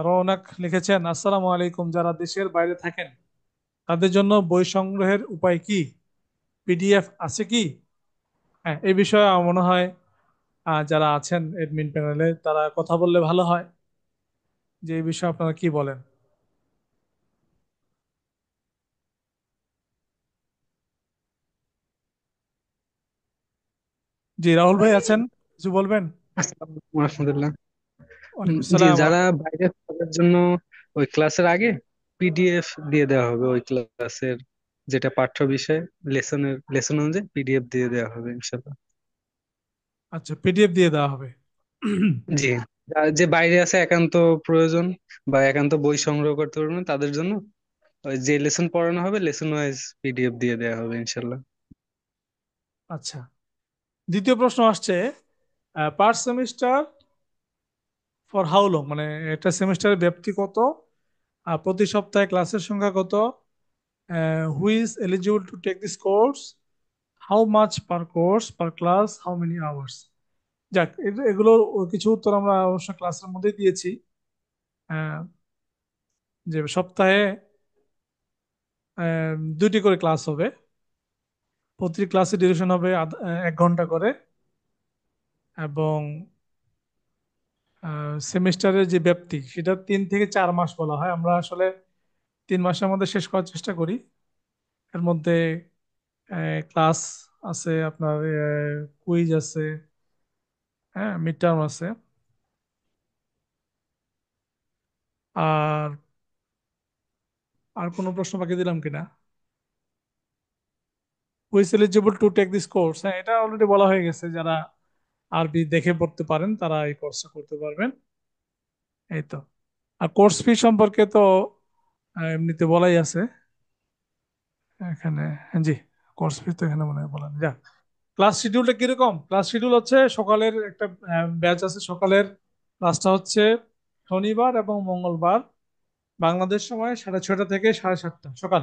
রৌনক লিখেছেন, আসসালামু আলাইকুম, যারা দেশের বাইরে থাকেন তাদের জন্য বই সংগ্রহের উপায় কি? পিডিএফ আছে কি? হ্যাঁ, এই বিষয়ে আমার মনে হয় যারা আছেন এডমিন প্যানেলে তারা কথা বললে ভালো হয়, যে এই বিষয়ে আপনারা কি বলেন। জি, রাহুল ভাই আছেন, কিছু বলবেন? আসসালামু আলাইকুম রহমতুল্লাহ। ওয়ালাইকুম জি, সালাম। যারা বাইরে তাদের জন্য ওই ক্লাসের আগে পিডিএফ দিয়ে দেওয়া হবে, ওই ক্লাসের যেটা পাঠ্য বিষয় লেসন অনুযায়ী পিডিএফ দিয়ে দেওয়া হবে ইনশাল্লাহ। আচ্ছা, পিডিএফ দিয়ে দেওয়া হবে। জি, যে বাইরে আছে একান্ত প্রয়োজন বা একান্ত বই সংগ্রহ করতে পারবে না তাদের জন্য ওই যে লেসন পড়ানো হবে লেসন ওয়াইজ পিডিএফ দিয়ে দেওয়া হবে ইনশাল্লাহ। আচ্ছা, দ্বিতীয় প্রশ্ন আসছে, পার সেমিস্টার ফর হাউ লং, মানে একটা সেমিস্টারের ব্যাপ্তি কত, আর প্রতি সপ্তাহে ক্লাসের সংখ্যা কত, who is eligible to take this course, how much per course per class, how many hours. যাক, এগুলোর কিছু উত্তর আমরা অবশ্য ক্লাসের মধ্যে দিয়েছি। আহ, যে সপ্তাহে দুটি করে ক্লাস হবে, প্রতি ক্লাসে ডিউরেশন হবে 1 ঘন্টা করে, এবং সেমিস্টারের যে ব্যাপ্তি সেটা 3 থেকে 4 মাস বলা হয়। আমরা আসলে 3 মাসের মধ্যে শেষ করার চেষ্টা করি। এর মধ্যে ক্লাস আছে, আপনার কুইজ আছে, হ্যাঁ, মিড টার্ম আছে। আর আর কোনো প্রশ্ন বাকি দিলাম কিনা? Who is eligible to take this course, হ্যাঁ এটা অলরেডি বলা হয়ে গেছে। যারা আরবি দেখে পড়তে পারেন তারা এই কোর্সটা করতে পারবেন। এই তো। আর কোর্স ফি সম্পর্কে তো এমনিতে বলাই আছে এখানে। হ্যাঁ, জি, কোর্স ফি তো এখানে মনে হয় বলা নেই। যাক, ক্লাস শিডিউলটা কিরকম? ক্লাস শিডিউল হচ্ছে সকালের একটা ব্যাচ আছে। সকালের ক্লাসটা হচ্ছে শনিবার এবং মঙ্গলবার বাংলাদেশ সময় 6:30 থেকে 7:30 সকাল।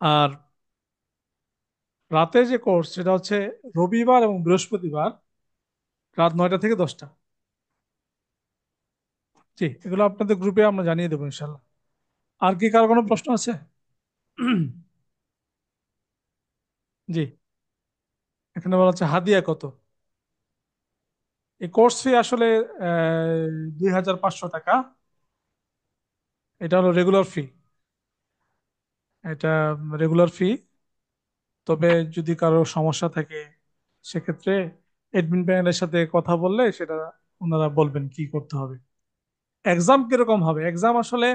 আর রাতে যে কোর্স সেটা হচ্ছে রবিবার এবং বৃহস্পতিবার রাত 9টা থেকে 10টা। জি, এগুলো আপনাদের গ্রুপে আমরা জানিয়ে দেবো ইনশাল্লাহ। আর কি কার কোনো প্রশ্ন আছে? জি, এখানে বলা হচ্ছে হাদিয়া কত। এই কোর্স ফি আসলে 2,500 টাকা। এটা হলো রেগুলার ফি। এটা রেগুলার ফি। তবে যদি কারো সমস্যা থাকে সেক্ষেত্রে এডমিন প্যানেলের সাথে কথা বললে সেটা ওনারা বলবেন কি করতে হবে। এক্সাম কিরকম হবে? এক্সাম আসলে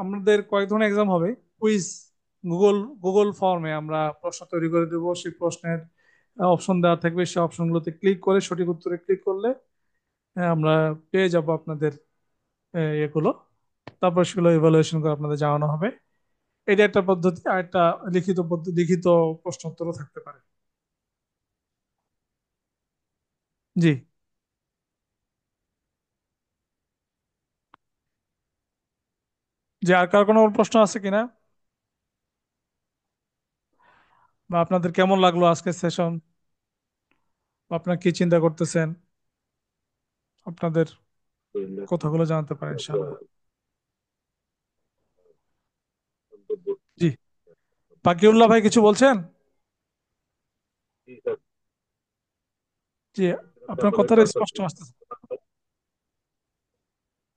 আমাদের কয়েক ধরনের এক্সাম হবে। কুইজ, গুগল গুগল ফর্মে আমরা প্রশ্ন তৈরি করে দেবো। সেই প্রশ্নের অপশন দেওয়া থাকবে, সেই অপশনগুলোতে ক্লিক করে সঠিক উত্তরে ক্লিক করলে আমরা পেয়ে যাব আপনাদের এগুলো। তারপর সেগুলো ইভালুয়েশন করে আপনাদের জানানো হবে। এটা একটা পদ্ধতি। আর একটা লিখিত পদ্ধতি, লিখিত প্রশ্ন উত্তরও থাকতে পারে। জি, যে আর কার কোনো প্রশ্ন আছে কিনা, বা আপনাদের কেমন লাগলো আজকের সেশন, বা আপনারা কি চিন্তা করতেছেন, আপনাদের কথাগুলো জানাতে পারেন ইনশাআল্লাহ। জি, বাকিউল্লাহ ভাই কিছু বলছেন? জি, আপনার আমাদের কথাটা ক্লাসটা স্পষ্ট আসতেছে।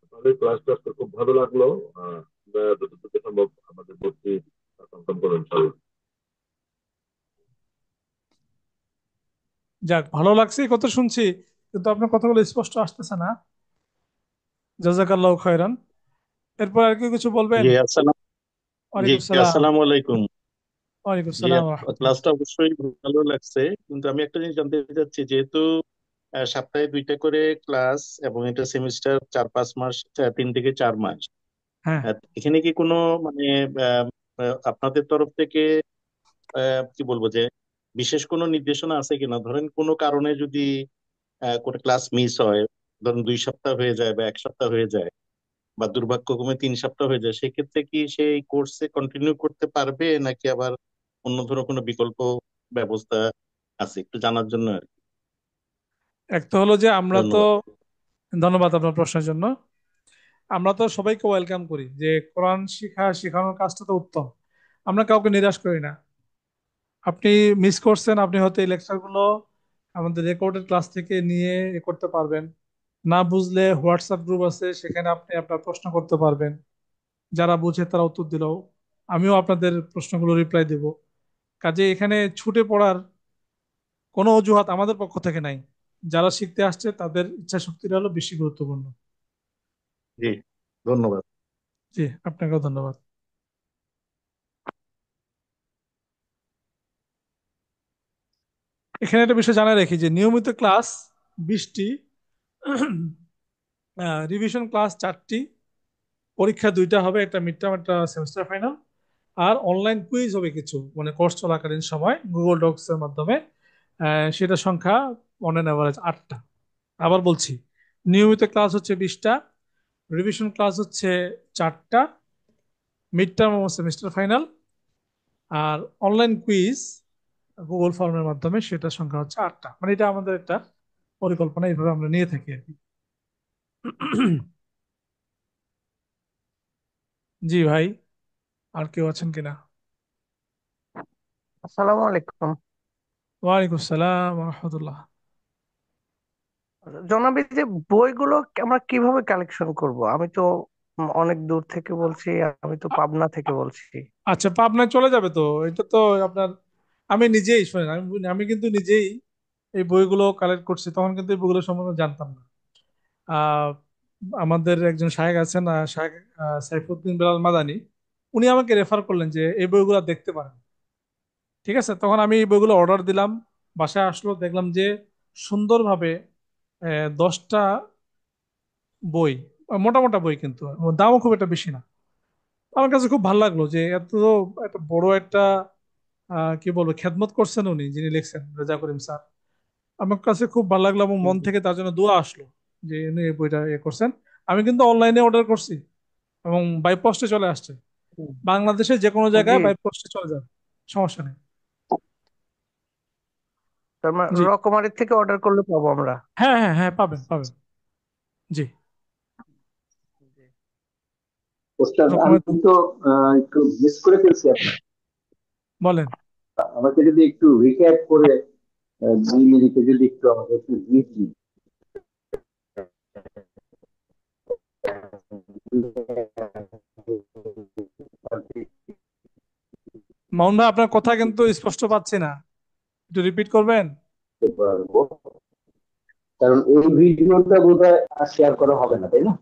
আমাদের ক্লাসটা খুব ভালো লাগলো। আমরা যতটুকু সম্ভব আমাদের ভর্তি কনফার্ম করুন ইনশাআল্লাহ। যাক, ভালো লাগছে এই কথা শুনছি, কিন্তু আপনার কথাগুলো স্পষ্ট আসতেছে না। জাজাকাল্লাহ খায়রান। এরপর আর কি কিছু বলবেন? জি আসসালাম। জি ওয়ালাইকুম সালাম। আসসালামু আলাইকুম। ওয়ালাইকুম জি সালাম রহমতুল্লাহ। ক্লাসটা অবশ্যই ভালো লাগছে, কিন্তু আমি একটা জিনিস জানতে চাচ্ছি, যেহেতু সপ্তাহে 2টা করে ক্লাস এবং এটা সেমিস্টার 4-5 মাস, 3 থেকে 4 মাস, হ্যাঁ, এখানে কি কোনো মানে আহ, আপনাদের তরফ থেকে কি বলবো যে বিশেষ কোনো নির্দেশনা আছে কিনা? ধরেন কোনো কারণে যদি কোনো ক্লাস মিস হয়, ধরেন 2 সপ্তাহ হয়ে যায় বা 1 সপ্তাহ হয়ে যায়, বা দুর্ভাগ্যক্রমে 3 সপ্তাহ হয়ে যায়, সেক্ষেত্রে কি সেই কোর্সে কন্টিনিউ করতে পারবে, নাকি আবার অন্য ধরনের কোনো বিকল্প ব্যবস্থা আছে, একটু জানার জন্য আর কি। এক তো হলো যে আমরা তো, ধন্যবাদ। ধন্যবাদ আপনার প্রশ্নের জন্য। আমরা তো সবাইকে ওয়েলকাম করি, যে কোরআন শেখানোর কাজটা তো উত্তম। আমরা কাউকে নিরাশ করি না। আপনি মিস করছেন, আপনি হয়তো এই লেকচারগুলো আমাদের রেকর্ডেড ক্লাস থেকে নিয়ে করতে পারবেন। না বুঝলে হোয়াটসঅ্যাপ গ্রুপ আছে, সেখানে আপনি আপনার প্রশ্ন করতে পারবেন। যারা বুঝে তারা উত্তর দিল, আমিও আপনাদের প্রশ্নগুলো রিপ্লাই দেব। কাজে এখানে ছুটে পড়ার কোনো অজুহাত আমাদের পক্ষ থেকে নাই। যারা শিখতে আসছে তাদের ইচ্ছা শক্তিটা হলো বেশি গুরুত্বপূর্ণ। জি ধন্যবাদ। জি, আপনাকেও ধন্যবাদ। এখানে একটা বিষয় জানাই রাখি যে নিয়মিত ক্লাস 20টি, রিভিশন ক্লাস 4টি, পরীক্ষা 2টা হবে, একটা মিড টার্ম একটা সেমিস্টার ফাইনাল। আর অনলাইন কুইজ হবে কিছু, মানে কোর্স চলাকালীন সময় গুগল ডক্স এর মাধ্যমে। সেটা সংখ্যা অন অ্যান অ্যাভারেজ 8টা। আবার বলছি, নিয়মিত ক্লাস হচ্ছে 20টা, রিভিশন ক্লাস হচ্ছে 4টা, মিড টার্ম এবং সেমিস্টার ফাইনাল। আর অনলাইন কুইজ গুগল ফর্মের মাধ্যমে সেটা সংখ্যা হচ্ছে 8টা। মানে এটা আমাদের একটা পরিকল্পনা, এইভাবে আমরা নিয়ে থাকি আর কি। জি ভাই, আর কেউ আছেন কিনা? আসসালামু আলাইকুম। ওয়ালাইকুম আসসালাম রহমতুল্লাহ। জনাব, এই যে বইগুলো আমরা কিভাবে কালেকশন করব? আমি তো অনেক দূর থেকে বলছি, আমি তো পাবনা থেকে বলছি। আচ্ছা, পাবনায় চলে যাবে তো। এটা তো আপনার, আমি নিজেই শোনেন, আমি কিন্তু নিজেই এই বইগুলো কালেক্ট করছি, তখন কিন্তু এই বইগুলো সম্বন্ধে জানতাম না। আহ, আমাদের একজন শায়েখ আছেন, শায়েখ সাইফুদ্দিন বেলাল মাদানী, উনি আমাকে রেফার করলেন যে এই বইগুলো দেখতে পারেন। ঠিক আছে, তখন আমি এই বইগুলো অর্ডার দিলাম, বাসায় আসলো, দেখলাম যে সুন্দরভাবে 10টা বই, মোটা মোটা বই, কিন্তু দামও খুব একটা বেশি না। আমার কাছে খুব ভালো লাগলো যে এত একটা বড় একটা কি বলবো খেদমত করছেন উনি, যিনি লিখছেন, রেজা করিম স্যার। আমার কাছে খুব ভালো লাগলো এবং মন থেকে তার জন্য দোয়া আসলো যে উনি এই বইটা করছেন। আমি কিন্তু অনলাইনে অর্ডার করছি এবং বাই পোস্টে চলে আসছে। বাংলাদেশে যে কোনো জি, জায়গায় বাই পোস্টে চলে যাবে, সমস্যা নেই। তার মানে জি, রকমারি থেকে অর্ডার করলে পাবো আমরা? হ্যাঁ হ্যাঁ হ্যাঁ, পাবেন পাবেন। জি, জি। ওস্তাদ, আমি রকমের। তো একটু মিস করে ফেলছি আপনার। বলেন। আমাকে যদি একটু রিক্যাপ করে 2 মিনিটে যদি একটু আমাকে একটু briefly মামুন ভাই, আপনার কথা কিন্তু স্পষ্ট পাচ্ছি না, একটু রিপিট করবেন। দিতে পারবো, কারণ এই ভিডিওটা বোধহয় আর শেয়ার করা হবে না, তাই না?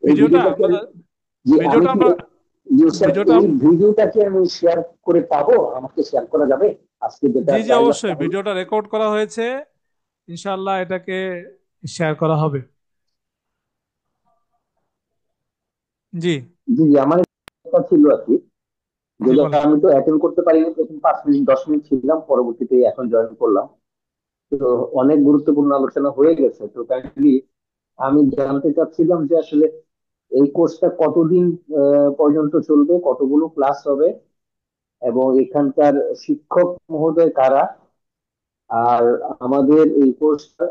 এই ভিডিওটা ভিডিওটা কি আপনারা, যে আমি ভিডিওটা কি আমরা, ইউসেফ, ভিডিওটা, এই ভিডিওটা কি আমি শেয়ার করে পাবো? আমাকে শেয়ার করা যাবে আজকে যেটা জি জি ডায়লগটা অবশ্যই, হলো? ভিডিওটা রেকর্ড করা হয়েছে, ইনশাআল্লাহ এটাকে শেয়ার করা হবে। জি জি জি, আমার কথা ছিল আর কি, জি যেটা বলেন। আমি তো অ্যাটেন্ড করতে পারিনি, প্রথম 5 মিনিট 10 মিনিট ছিলাম, পরবর্তীতে এখন জয়েন করলাম। তো অনেক গুরুত্বপূর্ণ আলোচনা হয়ে গেছে। তো কাইন্ডলি আমি জানতে চাচ্ছিলাম যে আসলে এই কোর্সটা কতদিন পর্যন্ত চলবে, কতগুলো ক্লাস হবে, এবং এখানকার শিক্ষক মহোদয় কারা, আর আমাদের এই কোর্সটা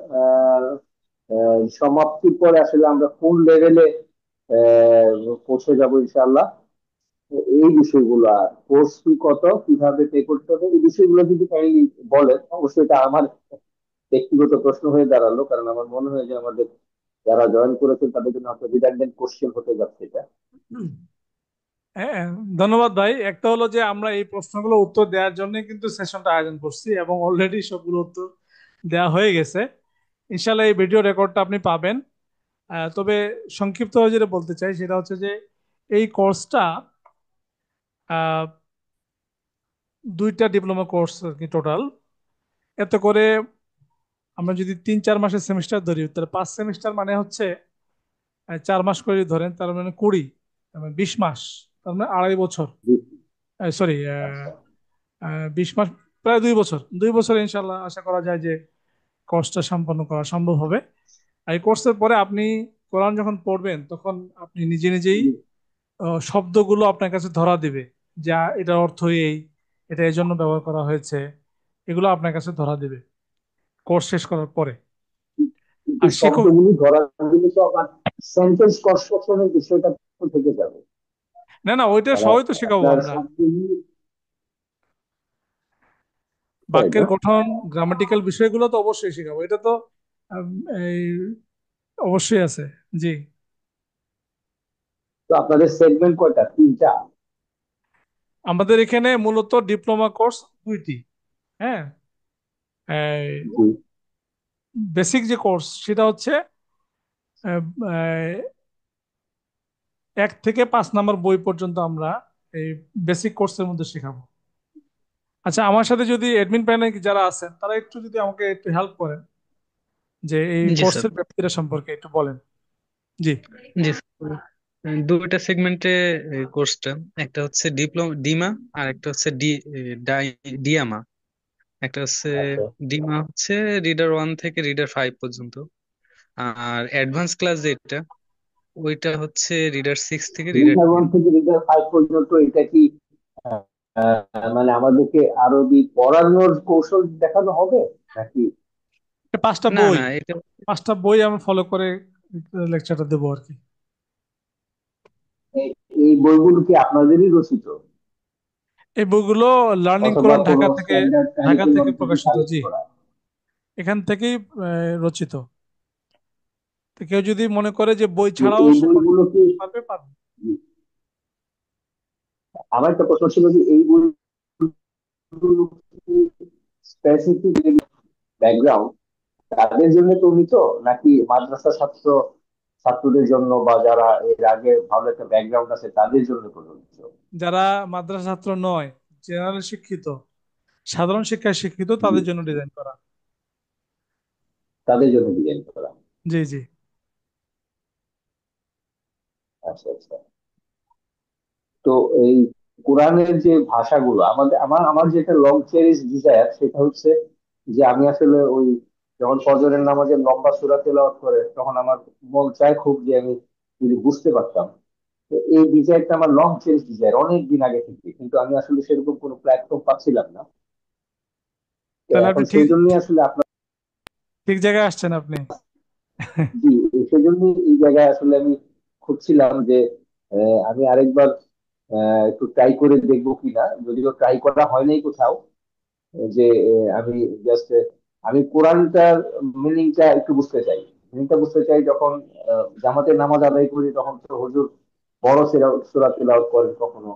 সমাপ্তির পরে আসলে আমরা কোন লেভেলে পৌঁছে যাব ইনশাআল্লাহ। তো এই বিষয়গুলো, আর কোর্স ফি কত, কিভাবে পে করতে হবে, এই বিষয়গুলো যদি কাইন্ডলি বলেন। অবশ্যই এটা আমার ব্যক্তিগত প্রশ্ন হয়ে দাঁড়ালো, কারণ আমার মনে হয় যে আমাদের যারা জয়েন করেছেন তাদের জন্য হয়তো রিডান্ডেন্ট কোশ্চেন হতে যাচ্ছে এটা। হ্যাঁ, ধন্যবাদ ভাই। একটা হলো যে আমরা এই প্রশ্নগুলো উত্তর দেওয়ার জন্য কিন্তু সেশনটা আয়োজন করছি এবং অলরেডি সবগুলো উত্তর দেওয়া হয়ে গেছে। ইনশাল্লাহ এই ভিডিও রেকর্ডটা আপনি পাবেন। তবে সংক্ষিপ্তভাবে যেটা বলতে চাই সেটা হচ্ছে যে এই কোর্সটা 2টা ডিপ্লোমা কোর্স আর কি টোটাল। এতে করে আমরা যদি 3-4 মাসের সেমিস্টার ধরি, তাহলে 5 সেমিস্টার মানে হচ্ছে 4 মাস করে ধরেন, তার মানে 20, তার মানে 20 মাস, তার মানে 2.5 বছর। জি, সরি, আচ্ছা। 20 মাস, প্রায় 2 বছর। 2 বছর ইনশাল্লাহ আশা করা যায় যে কোর্সটা সম্পন্ন করা সম্ভব হবে। আর এই কোর্সের পরে আপনি কোরআন যখন পড়বেন, তখন আপনি নিজে নিজেই শব্দগুলো আপনার কাছে ধরা দিবে, যা এটার অর্থ এই, এটা এই জন্য ব্যবহার করা হয়েছে, এগুলো আপনার কাছে ধরা দিবে কোর্স শেষ করার পরে। কিন্তু আর শিক্ষক, শব্দগুলি ধরা দিলে তো আবার সেন্টেন্স কনস্ট্রাকশনের বিষয়টা তো থেকে যাবে। না না, ওইটা তারা সবই তো শেখাবো আপনার আমরা। শব্দগুলি, তাই বাক্যের না? গঠন, গ্রামাটিক্যাল বিষয়গুলো তো অবশ্যই শেখাবো, এটা তো আম, এই অবশ্যই আছে। জি, তো আপনাদের সেগমেন্ট কয়টা, 3টা? আমাদের এখানে মূলত ডিপ্লোমা কোর্স 2টি। হ্যাঁ, জি। বেসিক যে কোর্স সেটা হচ্ছে আহ, আহ, 1 থেকে 5 নম্বর বই পর্যন্ত আমরা এই বেসিক কোর্সের মধ্যে শেখাবো। আচ্ছা, আমার সাথে যদি অ্যাডমিন প্যানেলে যারা আছেন তারা একটু যদি আমাকে একটু হেল্প করেন যে এই জি স্যার। কোর্সের ব্যাপ্তিটা সম্পর্কে একটু বলেন। জি, জি স্যার। দুইটা সেগমেন্টে কোর্সটা, একটা হচ্ছে ডিপ্লোমা ডিমা, আর একটা হচ্ছে ডিয়ামা। একটা হচ্ছে আচ্ছা, ডিমা হচ্ছে রিডার 1 থেকে রিডার 5 পর্যন্ত, আর অ্যাডভান্স ক্লাস যেটা, ওইটা হচ্ছে রিডার 6 থেকে রিডার রিডার ওয়ান টেন থেকে রিডার 5 পর্যন্ত। এটা কি আহ, মানে আমাদেরকে আরবি পড়ানোর কৌশল দেখানো হবে নাকি? 5টা না বই, না, এটা 5টা বই আমি ফলো করে লেকচারটা দেবো আর কি। এই এই বইগুলো কি আপনাদেরই রচিত, এই বইগুলো লার্নিং অথবা কোরআন কোনো ঢাকা থেকে, স্ট্যান্ডার্ড ঢাকা থেকে কারিকুলাম থেকে প্রকাশিত। কালেক্ট জি, করা? এখান থেকেই রচিত। তো কেউ যদি মনে করে যে বই যে ছাড়াও এই সে বইগুলো কি, পারবে পারবে। আমার একটা প্রশ্ন ছিল যে এই বইগুলো কি স্পেসিফিক ব্যাকগ্রাউন্ড তাদের জন্য তৈরি, নাকি মাদ্রাসা ছাত্রদের জন্য বা যারা এর আগে ভালো একটা ব্যাকগ্রাউন্ড আছে তাদের জন্য প্রযোজ্য? যারা মাদ্রাসা ছাত্র নয়, জেনারেল শিক্ষিত, সাধারণ শিক্ষায় শিক্ষিত, জি, তাদের জন্য ডিজাইন করা। তাদের জন্য ডিজাইন করা। জি জি। আচ্ছা আচ্ছা। তো এই কোরআনের যে ভাষাগুলো আমাদের, আমার আমার যেটা লং চেরিশ ডিজায়ার সেটা হচ্ছে যে আমি আসলে ওই যখন ফজরের নামাজে লম্বা সূরা তেলাওয়াত করে তখন আমার মন চায় খুব যে আমি যদি বুঝতে পারতাম। তো এই ডিজায়ারটা আমার লং চেরিশ ডিজায়ার অনেক দিন আগে থেকে, কিন্তু আমি আসলে সেরকম কোনো প্ল্যাটফর্ম পাচ্ছিলাম না। তো তাহলে এখন আপনি ঠিক সেই জন্যই আসলে আপনার, ঠিক জায়গায় আসছেন আপনি। জি, সেই জন্যই এই জায়গায় আসলে আমি খুঁজছিলাম যে আমি আরেকবার একটু ট্রাই করে দেখবো কিনা, যদিও ট্রাই করা হয় নাই কোথাও। যে আমি জাস্ট আমি কোরআনটার মিনিংটা একটু বুঝতে চাই। মিনিংটা বুঝতে চাই যখন জামাতের নামাজ আদায় করি তখন তো হুজুর বড় সূরা তেলাওয়াত করেন কখনো,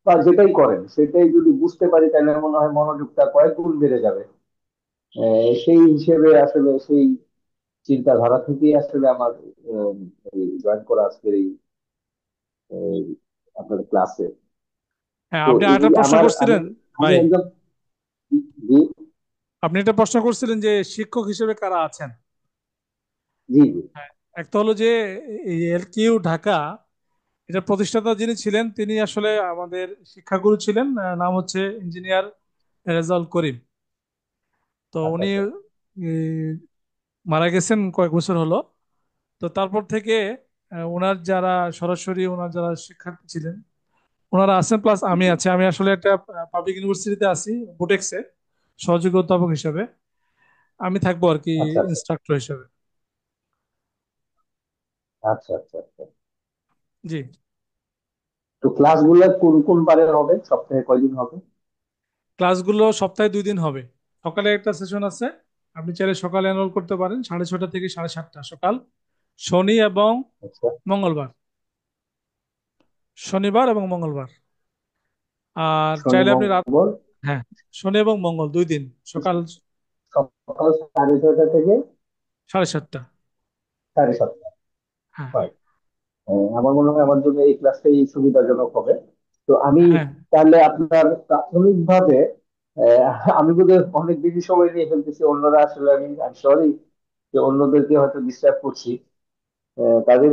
বা যেটাই করেন সেটাই যদি বুঝতে পারি তাহলে মনে হয় মনোযোগটা কয়েক গুণ বেড়ে যাবে। সেই হিসেবে আসলে সেই চিন্তাধারা থেকেই আসলে আমার আহ, এই জয়েন করা আজকের এই আপনাদের ক্লাসে। হ্যাঁ, তো আপনি এই আরেকটা প্রশ্ন আমার আমি করছিলেন আমি ভাই। একদম, জি আপনি একটা প্রশ্ন করছিলেন যে শিক্ষক হিসেবে কারা আছেন। জি জি। হ্যাঁ, একটা হলো যে এলকিউ ঢাকা, এটা প্রতিষ্ঠাতা যিনি ছিলেন তিনি আসলে আমাদের শিক্ষাগুরু ছিলেন। নাম হচ্ছে ইঞ্জিনিয়ার রেজাউল করিম। তো আচ্ছা উনি আচ্ছা। মারা গেছেন কয়েক বছর হলো। তো তারপর থেকে ওনার যারা সরাসরি ওনার যারা শিক্ষার্থী ছিলেন ওনারা আছেন, প্লাস আমি আছি। আমি আসলে একটা পাবলিক ইউনিভার্সিটিতে আছি, বুটেক্সে সহযোগী অধ্যাপক হিসেবে। আমি থাকবো আর কি, আচ্ছা আচ্ছা। ইনস্ট্রাক্টর হিসেবে। আচ্ছা আচ্ছা আচ্ছা। জি। তো ক্লাসগুলো কোন কোন বারে হবে, সপ্তাহে কয়দিন হবে? ক্লাসগুলো সপ্তাহে 2 দিন হবে। সকালে একটা সেশন আছে, আপনি চাইলে সকালে এনরোল করতে পারেন 6:30 থেকে 7:30 সকাল, শনি এবং আচ্ছা। মঙ্গলবার। শনিবার এবং মঙ্গলবার। আর শনি চাইলে আপনি রাত, মঙ্গল। হ্যাঁ, শনি এবং মঙ্গল 2 দিন, সকাল সকাল 6:30 থেকে 7:30। 7:30। হ্যাঁ হয়। আমার মনে হয় আমার জন্য এই ক্লাসটাই সুবিধাজনক হবে। তো আমি হ্যাঁ। তাহলে আপনার প্রাথমিকভাবে আমি বোধহয় অনেক বেশি সময় নিয়ে ফেলতেছি, অন্যরা আসলে আমি সরি যে অন্যদেরকে হয়তো ডিস্টার্ব করছি। তাদের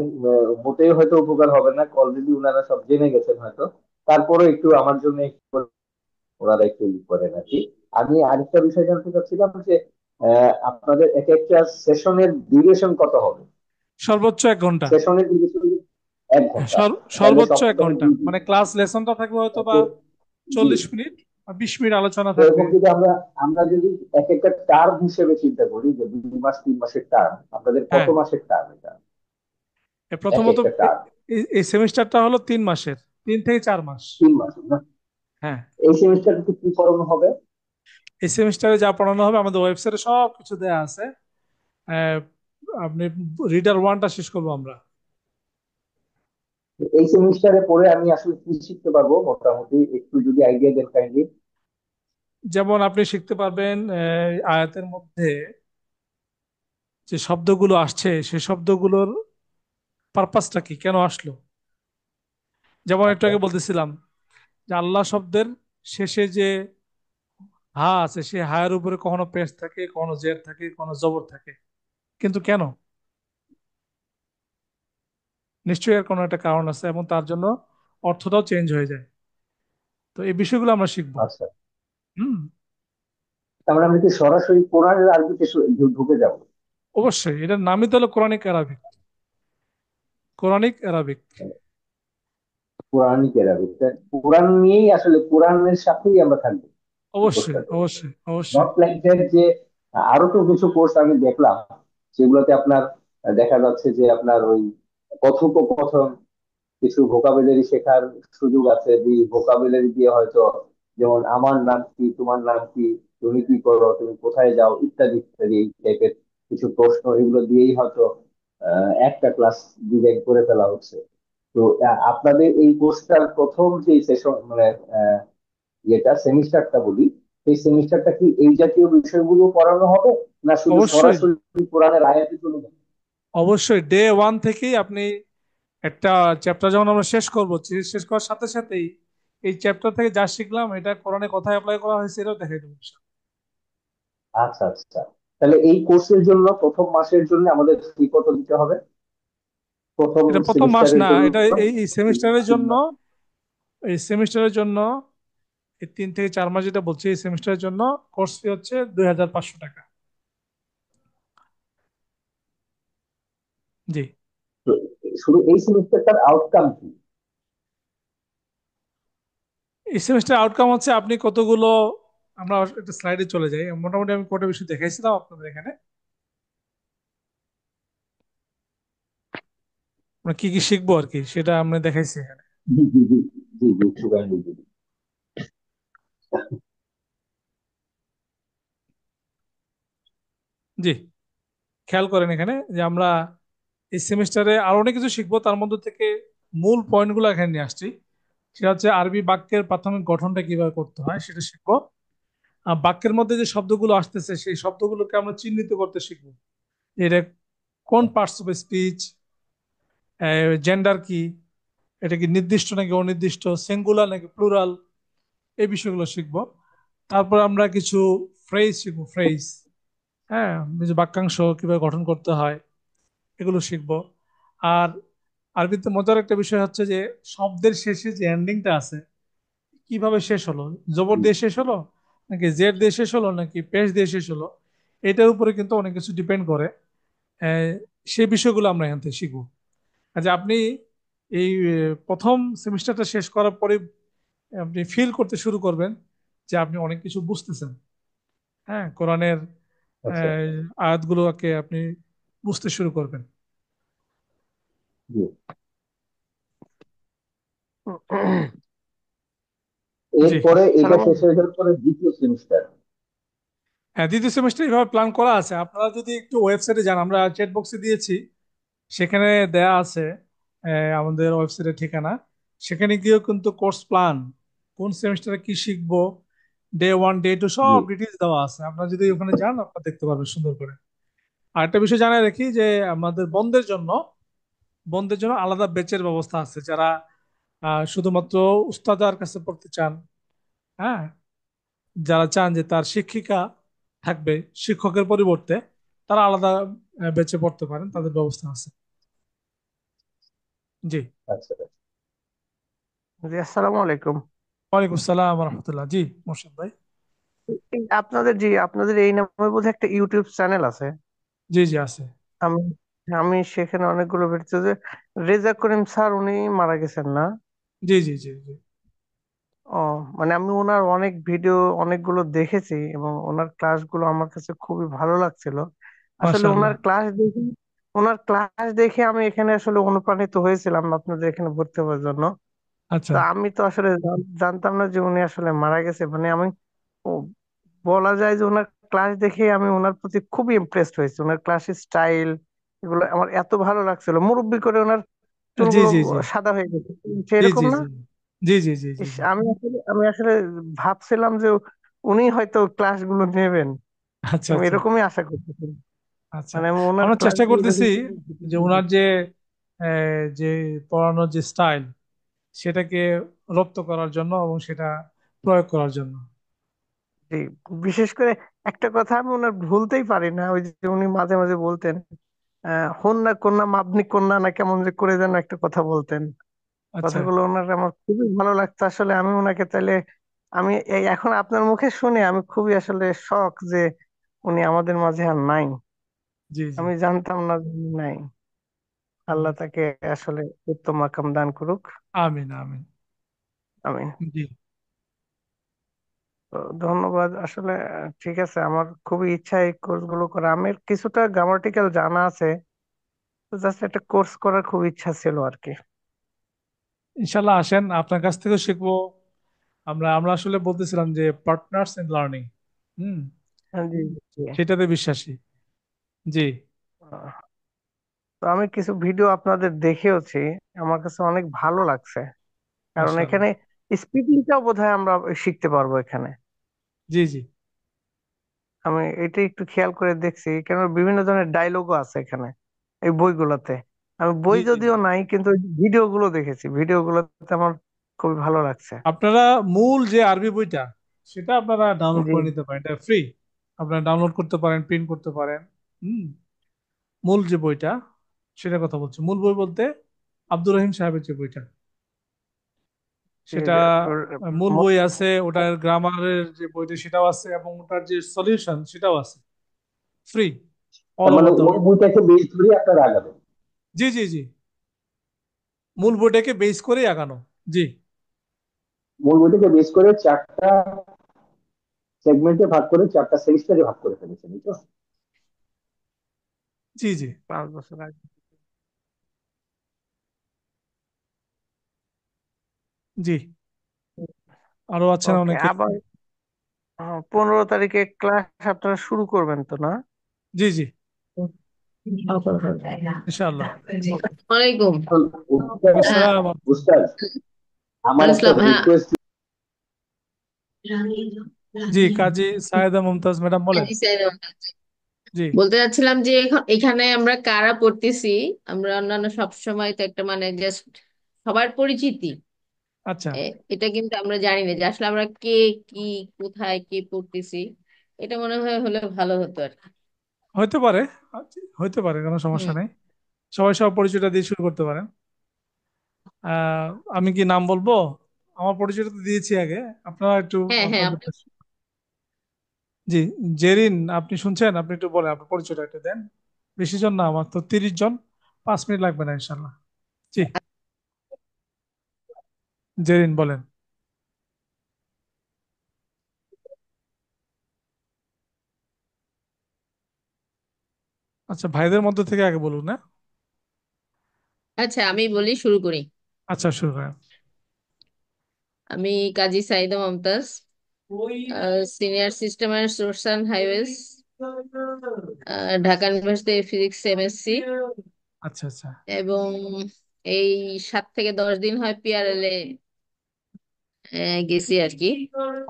মোটেই হয়তো উপকার হবে না, অলরেডি ওনারা সব জেনে গেছেন হয়তো। তারপরে একটু আমার জন্য একটু ওনারা একটু ই করেন আর কি। আমি আরেকটা বিষয় জানতে চাচ্ছিলাম যে আপনাদের এক একটা সেশনের ডিউরেশন কত হবে? সর্বোচ্চ 1 ঘন্টা। সেশনের ডিউরেশন 1 ঘন্টা? তাহলে সর্বোচ্চ এক সপ্তাহে ঘন্টা 2 দিন। মানে ক্লাস লেসনটা থাকবে হয়তো বা তো, জি, 40 মিনিট, আর 20 মিনিট আলোচনা তো থাকবে। এরকম যদি আমরা আমরা যদি এক একটা টার্ম হিসেবে চিন্তা করি যে 2 মাস 3 মাসের টার্ম, আপনাদের কত হ্যাঁ, মাসের টার্ম এটা এক প্রথমত একটা টার্ম? এই সেমিস্টারটা হলো 3 মাসের, 3 থেকে 4 মাস। 3 মাসের না? হ্যাঁ। এই সেমিস্টার কি করানো হবে? এই সেমিস্টারে যা পড়ানো হবে আমাদের ওয়েবসাইটে সব কিছু দেয়া আছে। আহ, আপনি রিডার ওয়ানটা শেষ করবো আমরা। এই সেমিস্টারে পড়ে আমি আসলে কি শিখতে পারবো মোটামুটি, একটু যদি আইডিয়া দেন কাইন্ডলি। যেমন আপনি শিখতে পারবেন আয়াতের মধ্যে যে শব্দগুলো আসছে সে শব্দগুলোর পারপাসটা কি, কেন আসলো। যেমন একটু আচ্ছা। আগে বলতেছিলাম যে আল্লাহ শব্দের শেষে যে হা আছে, সে হায়ের উপরে কখনো পেশ থাকে, কখনো জের থাকে, কখনো জবর থাকে, কিন্তু কেন? নিশ্চয়ই এর কোনো একটা কারণ আছে, এবং তার জন্য অর্থটাও চেঞ্জ হয়ে যায়। তো এই বিষয়গুলো আমরা শিখবো। আচ্ছা, হুম। তার মানে আমরা কি সরাসরি কোরআনের আরবিতে ঢুকে যাব? অবশ্যই, এটার নামই তো হলো Quranic Arabic. Quranic Arabic. Quranic Arabic, কোরআন নিয়েই আসলে কোরআনের সাথেই আমরা থাকবো এই অবশ্যই কোর্সটাতে। অবশ্যই অবশ্যই। নট লাইক দ্যাট যে আরো তো কিছু কোর্স আমি দেখলাম সেগুলোতে আপনার দেখা যাচ্ছে যে আপনার ওই কথোপকথন, কিছু ভোকাবুলারি শেখার সুযোগ আছে, যে ভোকাবুলারি দিয়ে হয়তো যেমন আমার নাম কি, তোমার নাম কি, তুমি কি করো, তুমি কোথায় যাও, ইত্যাদি ইত্যাদি এই টাইপের কিছু প্রশ্ন, এগুলো দিয়েই হয়তো একটা ক্লাস ডিজাইন করে ফেলা হচ্ছে। তো আপনাদের এই কোর্সটার প্রথম যে সেশন মানে আহ, যেটা সেমিস্টারটা বলি, সেই সেমিস্টারটা কি এই জাতীয় বিষয়গুলো পড়ানো হবে, না শুধু অবশ্যই, সরাসরি কোরআনের আয়াতে চলে যাবে? অবশ্যই ডে ওয়ান থেকেই আপনি একটা চ্যাপ্টার যখন আমরা শেষ করবো, শেষ করার সাথে সাথেই এই চ্যাপ্টার থেকে যা শিখলাম এটা কোরআনে কোথায় অ্যাপ্লাই করা হয়েছে এটাও দেখাই দেবো। আচ্ছা আচ্ছা। তাহলে এই কোর্সের জন্য প্রথম মাসের জন্য আমাদের ফি কত দিতে হবে, প্রথম এটা প্রথম মাস সেমিস্টারের না, জন্য? এটা এই সেমিস্টারের জন্য, এই সেমিস্টারের জন্য এই 3 থেকে 4 মাস যেটা বলছি, এই সেমিস্টারের জন্য কোর্স ফি হচ্ছে 2500 টাকা। জি। তো শুধু এই সেমিস্টারটার আউটকাম কি? এই সেমিস্টার আউটকাম হচ্ছে আপনি কতগুলো, আমরা একটা স্লাইডে চলে যাই, মোটামুটি আমি কটা বিষয় দেখাইছিলাম আপনাদের এখানে, আমরা কি কি শিখবো আর কি সেটা আমরা দেখাইছি এখানে। জি জি জি। জি জি সুগার জি। জি, খেয়াল করেন এখানে যে আমরা এই সেমিস্টারে আরো অনেক কিছু শিখবো, তার মধ্যে থেকে মূল পয়েন্টগুলো এখানে নিয়ে আসছি। সেটা হচ্ছে আরবি বাক্যের প্রাথমিক গঠনটা কিভাবে করতে হয় সেটা শিখবো। আর বাক্যের মধ্যে যে শব্দগুলো আসতেছে সেই শব্দগুলোকে আমরা চিহ্নিত করতে শিখবো। এটা কোন পার্টস অফ স্পিচ, জেন্ডার কি, এটা কি নির্দিষ্ট নাকি অনির্দিষ্ট, সিঙ্গুলার নাকি প্লুরাল, এই বিষয়গুলো শিখবো। তারপর আমরা কিছু ফ্রেজ শিখবো, ফ্রেজ, হ্যাঁ, কিছু বাক্যাংশ কিভাবে গঠন করতে হয় এগুলো শিখবো। আর আরবিতে মজার একটা বিষয় হচ্ছে যে শব্দের শেষে যে এন্ডিংটা আছে কিভাবে শেষ হলো, জবর দিয়ে শেষ হলো নাকি জেড দিয়ে শেষ হলো নাকি পেশ দিয়ে শেষ হলো, এটার উপরে কিন্তু অনেক কিছু ডিপেন্ড করে। আহ, সেই বিষয়গুলো আমরা এখান থেকে শিখবো। আচ্ছা, আপনি এই প্রথম সেমিস্টারটা শেষ করার পরে আপনি ফিল করতে শুরু করবেন যে আপনি অনেক কিছু বুঝতেছেন। হ্যাঁ, কোরআনের আচ্ছা। আয়াতগুলোকে আপনি বুঝতে শুরু করবেন। জি। জি। এরপরে এটা আসসালামু শেষ হয়ে যাওয়ার পরে দ্বিতীয় সেমিস্টার। হ্যাঁ, দ্বিতীয় সেমিস্টার এভাবে প্ল্যান করা আছে। আপনারা যদি একটু ওয়েবসাইটে যান, আমরা চ্যাট বক্সে দিয়েছি, সেখানে দেয়া আছে আমাদের ওয়েবসাইটের ঠিকানা। সেখানে গিয়েও কিন্তু কোর্স প্ল্যান, কোন সেমিস্টারে কি শিখবো, ডে ওয়ান ডে টু জি সব ডিটেলস দেওয়া আছে। আপনারা যদি ওখানে যান আপনারা দেখতে পারবেন সুন্দর করে। আর একটা বিষয় জানাই রাখি যে আমাদের বন্ধের জন্য আলাদা ব্যাচের ব্যবস্থা আছে। যারা শুধুমাত্র উস্তাদার কাছে পড়তে চান, হ্যাঁ, যারা চান যে তার শিক্ষিকা থাকবে শিক্ষকের পরিবর্তে, তারা আলাদা ব্যাচে পড়তে পারেন, তাদের ব্যবস্থা আছে। জি। আচ্ছা। জি, আসসালামু আলাইকুম। ওয়ালাইকুম সালাম রহমতুল্লাহ। জি, মোর্শেদ ভাই। আপনাদের এই নামে বোধহয় একটা ইউটিউব চ্যানেল আছে। জি জি, আছে। আমি আমি সেখানে অনেকগুলো ভিডিও যে রেজা করিম স্যার উনি মারা গেছেন না? জি জি জি জি। ও, মানে আমি ওনার অনেক ভিডিও অনেকগুলো দেখেছি এবং ওনার ক্লাসগুলো আমার কাছে খুবই ভালো লাগছিল। আসলে মাশাআল্লাহ। ওনার ক্লাস দেখে আমি এখানে আসলে অনুপ্রাণিত হয়েছিলাম আপনাদের এখানে ভর্তি হওয়ার জন্য। আচ্ছা। তো আমি তো আসলে জানতাম না যে উনি আসলে মারা গেছে। মানে আমি ও, বলা যায় যে ওনার ক্লাস দেখে আমি ওনার প্রতি খুবই ইমপ্রেসড হয়েছি। ওনার ক্লাসের স্টাইল এগুলো আমার এত ভালো লাগছিল। মুরব্বি করে ওনার জি চুলগুলো জি জি সাদা হয়ে গেছে, জি সেরকম জি না? জি জি জি জি জি ইস, জি। আমি আসলে ভাবছিলাম যে উনি হয়তো ক্লাসগুলো নেবেন। আচ্ছা আমি আচ্ছা এরকমই আশা করতেছিলাম। আচ্ছা। মানে আমি ওনার আমরা চেষ্টা ক্লাসগুলো করতেছি যে ওনার দেখে। যে পড়ানোর যে স্টাইল সেটাকে রপ্ত করার জন্য এবং সেটা প্রয়োগ করার জন্য। জি, বিশেষ করে একটা কথা আমি ওনার ভুলতেই পারি না, ওই যে উনি মাঝে মাঝে বলতেন হন্যা কন্যা মাবনি কন্যা না কেমন যে করে যেন একটা কথা বলতেন। আচ্ছা। কথাগুলো ওনার আমার খুবই ভালো লাগতো। আসলে আমি ওনাকে তাইলে আমি এই এখন আপনার মুখে শুনে আমি খুবই আসলে শখ যে উনি আমাদের মাঝে আর নাই। জি জি। আমি জানতাম না যে উনি নাই। হুম। আল্লাহ তাকে আসলে উত্তম মাকাম দান করুক। আমিন আমিন। আমি জি। তো ধন্যবাদ আসলে। ঠিক আছে, আমার খুবই ইচ্ছা এই কোর্স গুলো করা। আমার কিছুটা গ্রামাটিক্যাল জানা আছে, তো জাস্ট একটা কোর্স করার খুব ইচ্ছা ছিল আর কি। ইনশাল্লাহ আসেন, আপনার কাছ থেকেও শিখবো। আমরা আমরা আসলে বলতেছিলাম যে পার্টনার্স ইন লার্নিং, হুম, জি জি। সেটাতে বিশ্বাসী। জি। আহ, তো আমি কিছু ভিডিও আপনাদের দেখেওছি, আমার কাছে অনেক ভালো লাগছে, কারণ মাশাআল্লাহ। এখানে স্পিকিংটাও বোধহয় আমরা শিখতে পারবো এখানে। জি জি আমি এটা একটু খেয়াল করে দেখছি, কারণ বিভিন্ন ধরনের ডায়লগও আছে এখানে এই বইগুলোতে। আমি বই জি জি যদিও জি। নাই, কিন্তু ভিডিও গুলো দেখেছি, ভিডিও গুলোতে আমার খুবই ভালো লাগছে। আপনারা মূল যে আরবি বইটা সেটা আপনারা ডাউনলোড জি। করে নিতে পারেন, এটা ফ্রি। আপনারা ডাউনলোড করতে পারেন, প্রিন্ট করতে পারেন। হুম। মূল যে বইটা সেটা কথা বলছি, মূল বই বলতে আব্দুর রহিম সাহেবের যে বইটা জি, সেটা যে, মূল ম- বই আছে, ওটার গ্রামারের যে বইটা সেটাও আছে, এবং ওটার যে সলিউশন সেটাও আছে, ফ্রি, অল তার মানে ওভার দ্য ওই ওয়ার্ল্ড। বইটাকে বেশ ধরে আপনারা আগাবেন? জি জি জি, মূল বইটাকে বেস করেই আগানো। জি মূল বইটাকে বেশ করে চারটা সেগমেন্টে ভাগ করে, চারটা সেমিস্টারে ভাগ করে ফেলেছেন, এই তো? জি জি 5 বছর আগে। জি। আরো আছেন ওকে, অনেকে। আবার 15 তারিখে ক্লাস আপনারা শুরু করবেন তো, না? জি জি, ইনশাআল্লাহ। ওকে। ওয়ালাইকুম। এখন উস্তাদ, হ্যাঁ, আসসালাম। উস্তাদ, আমার একটা আসসালাম। হ্যাঁ, রিকোয়েস্ট। জি, কাজী সায়েদা মুমতাজ ম্যাডাম বলেন। জি স্যার। জি। বলতে চাচ্ছিলাম যে এখানে আমরা কারা পড়তেছি। আমরা অন্যান্য সব সময় তো একটা মানে জাস্ট সবার পরিচিতি, আচ্ছা, এটা কিন্তু আমরা জানি না যে আসলে আমরা কে, কি, কোথায়, কে পড়তেছি। এটা মনে হয় হলে ভালো হতো আর কি। হইতে পারে। আচ্ছা, হইতে পারে, কোনো সমস্যা হুম। নেই। সবাই সবার পরিচয়টা দিয়ে শুরু করতে পারেন। আহ, আমি কি নাম বলবো? আমার পরিচয়টা তো দিয়েছি আগে, আপনারা একটু হ্যাঁ হ্যাঁ, আপনি। আপনাদের। জি, জেরিন, আপনি শুনছেন? আপনি একটু বলেন, আপনার পরিচয়টা একটু দেন। বেশি জন না, আমার তো 30 জন, 5 মিনিট লাগবে না ইনশাল্লাহ। জি, জেরিন বলেন। আচ্ছা, ভাইদের মধ্যে থেকে আগে বলুন না। আচ্ছা, আমি বলি, শুরু করি। আচ্ছা, শুরু করেন। আমি Kazi Saida Momtaz, senior system and source and highways, Dhaka university physics MSc. আচ্ছা আচ্ছা। এবং এই 7 থেকে 10 দিন হয় পিআরএল এ গেছি আর কি।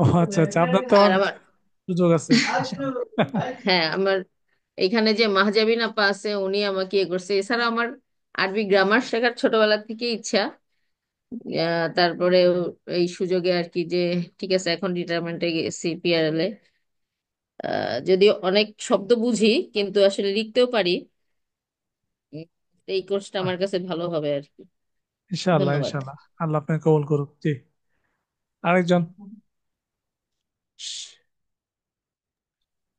ও আচ্ছা আচ্ছা, আপনার তো আর আমার, সুযোগ আছে ইনশাল্লাহ। হ্যাঁ, আমার এখানে যে মাহজাবিন আপা আছে উনি আমাকে ইয়ে করছে। এছাড়া আমার আরবি গ্রামার শেখার ছোটবেলা থেকে ইচ্ছা। তারপরে এই সুযোগে আর কি যে ঠিক আছে, এখন রিটায়ারমেন্টে গেছি পিআরএল এ। যদিও অনেক শব্দ বুঝি কিন্তু আসলে লিখতেও পারি। উম, এই কোর্সটা আমার কাছে ভালো হবে আর কি। ইনশাল্লাহ ধন্যবাদ। ইনশাল্লাহ, আল্লাহ আপনাকে কবুল করুক। জি, আরেকজন।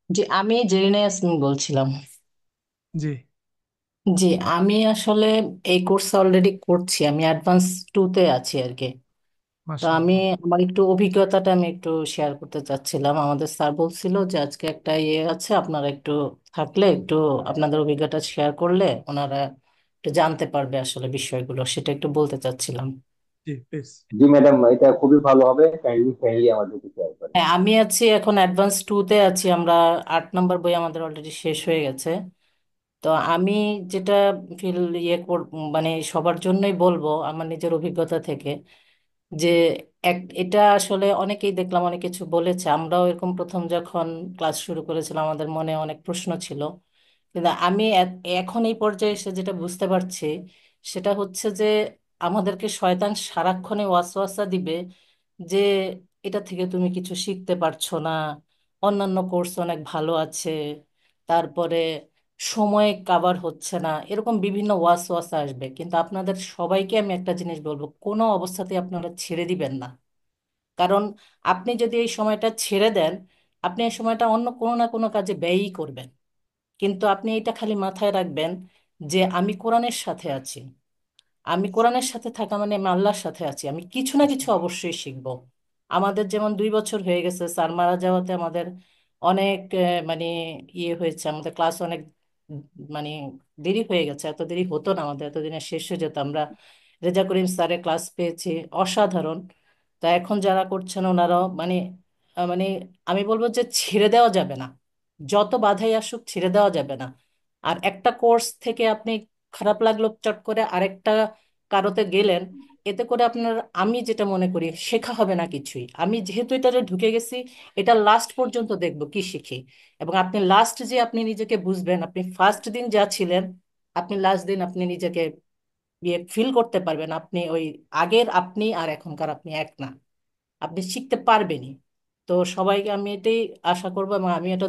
জি, আমি জেরিনা ইয়াসমিন বলছিলাম। জি, জি, আমি আসলে এই কোর্স অলরেডি করছি, আমি অ্যাডভান্স 2-তে আছি আর কি। তো আমি মাশাআল্লাহ। আমার একটু অভিজ্ঞতাটা আমি একটু শেয়ার করতে চাচ্ছিলাম। আমাদের স্যার বলছিল যে আজকে একটা ইয়ে আছে, আপনারা একটু থাকলে একটু আপনাদের অভিজ্ঞতা শেয়ার করলে ওনারা একটু জানতে পারবে আসলে বিষয়গুলো, সেটা একটু বলতে চাচ্ছিলাম। জি প্লিজ। জি ম্যাডাম, এটা খুবই ভালো হবে, কাইন্ডলি কাইন্ডলি আমাদেরকে শেয়ার করেন। হ্যাঁ, আমি আছি এখন অ্যাডভান্স 2-তে আছি আমরা। 8 নম্বর বই আমাদের অলরেডি শেষ হয়ে গেছে। তো আমি যেটা ফিল মানে সবার জন্যই বলবো আমার নিজের অভিজ্ঞতা থেকে, যে এটা আসলে অনেকেই দেখলাম অনেক কিছু বলেছে, আমরাও এরকম প্রথম যখন ক্লাস শুরু করেছিলাম আমাদের মনে অনেক প্রশ্ন ছিল। কিন্তু আমি এখন এই পর্যায়ে এসে যেটা বুঝতে পারছি সেটা হচ্ছে যে আমাদেরকে শয়তান সারাক্ষণে ওয়াসওয়াসা দিবে যে এটা থেকে তুমি কিছু শিখতে পারছো না, অন্যান্য কোর্স অনেক ভালো আছে, তারপরে সময় কাভার হচ্ছে না, এরকম বিভিন্ন ওয়াসওয়াসা আসবে। কিন্তু আপনাদের সবাইকে আমি একটা জিনিস বলবো, কোনো অবস্থাতে আপনারা ছেড়ে দিবেন না। কারণ আপনি যদি এই সময়টা ছেড়ে দেন, আপনি এই সময়টা অন্য কোনো না কোনো কাজে ব্যয়ই করবেন। কিন্তু আপনি এটা খালি মাথায় রাখবেন যে আমি কোরআনের সাথে আছি। আমি কোরআনের সাথে থাকা মানে আমি আল্লাহর সাথে আছি, আমি কিছু না কিছু অবশ্যই শিখব। আমাদের যেমন 2 বছর হয়ে গেছে স্যার মারা যাওয়াতে আমাদের অনেক মানে ইয়ে হয়েছে, আমাদের ক্লাস অনেক মানে দেরি হয়ে গেছে। এত দেরি হতো না, আমাদের এতদিনে শেষ হয়ে যেত। আমরা রেজা করিম স্যারের ক্লাস পেয়েছি, অসাধারণ। তা এখন যারা করছেন ওনারাও মানে মানে আমি বলবো যে ছেড়ে দেওয়া যাবে না, যত বাধাই আসুক ছেড়ে দেওয়া যাবে না। আর একটা কোর্স থেকে আপনি খারাপ লাগলো চট করে আরেকটা কারোতে গেলেন, এতে করে আপনার, আমি যেটা মনে করি, শেখা হবে না কিছুই। আমি যেহেতু এটাতে ঢুকে গেছি, এটা লাস্ট পর্যন্ত দেখবো কি শিখি। এবং আপনি লাস্ট যে আপনি নিজেকে বুঝবেন, আপনি ফার্স্ট দিন যা ছিলেন, আপনি লাস্ট দিন আপনি নিজেকে ফিল করতে পারবেন আপনি ওই আগের আপনি আর এখনকার আপনি এক না। আপনি শিখতে পারবেনই। তো সবাইকে আমি এটাই আশা করবো, এবং আমি এটা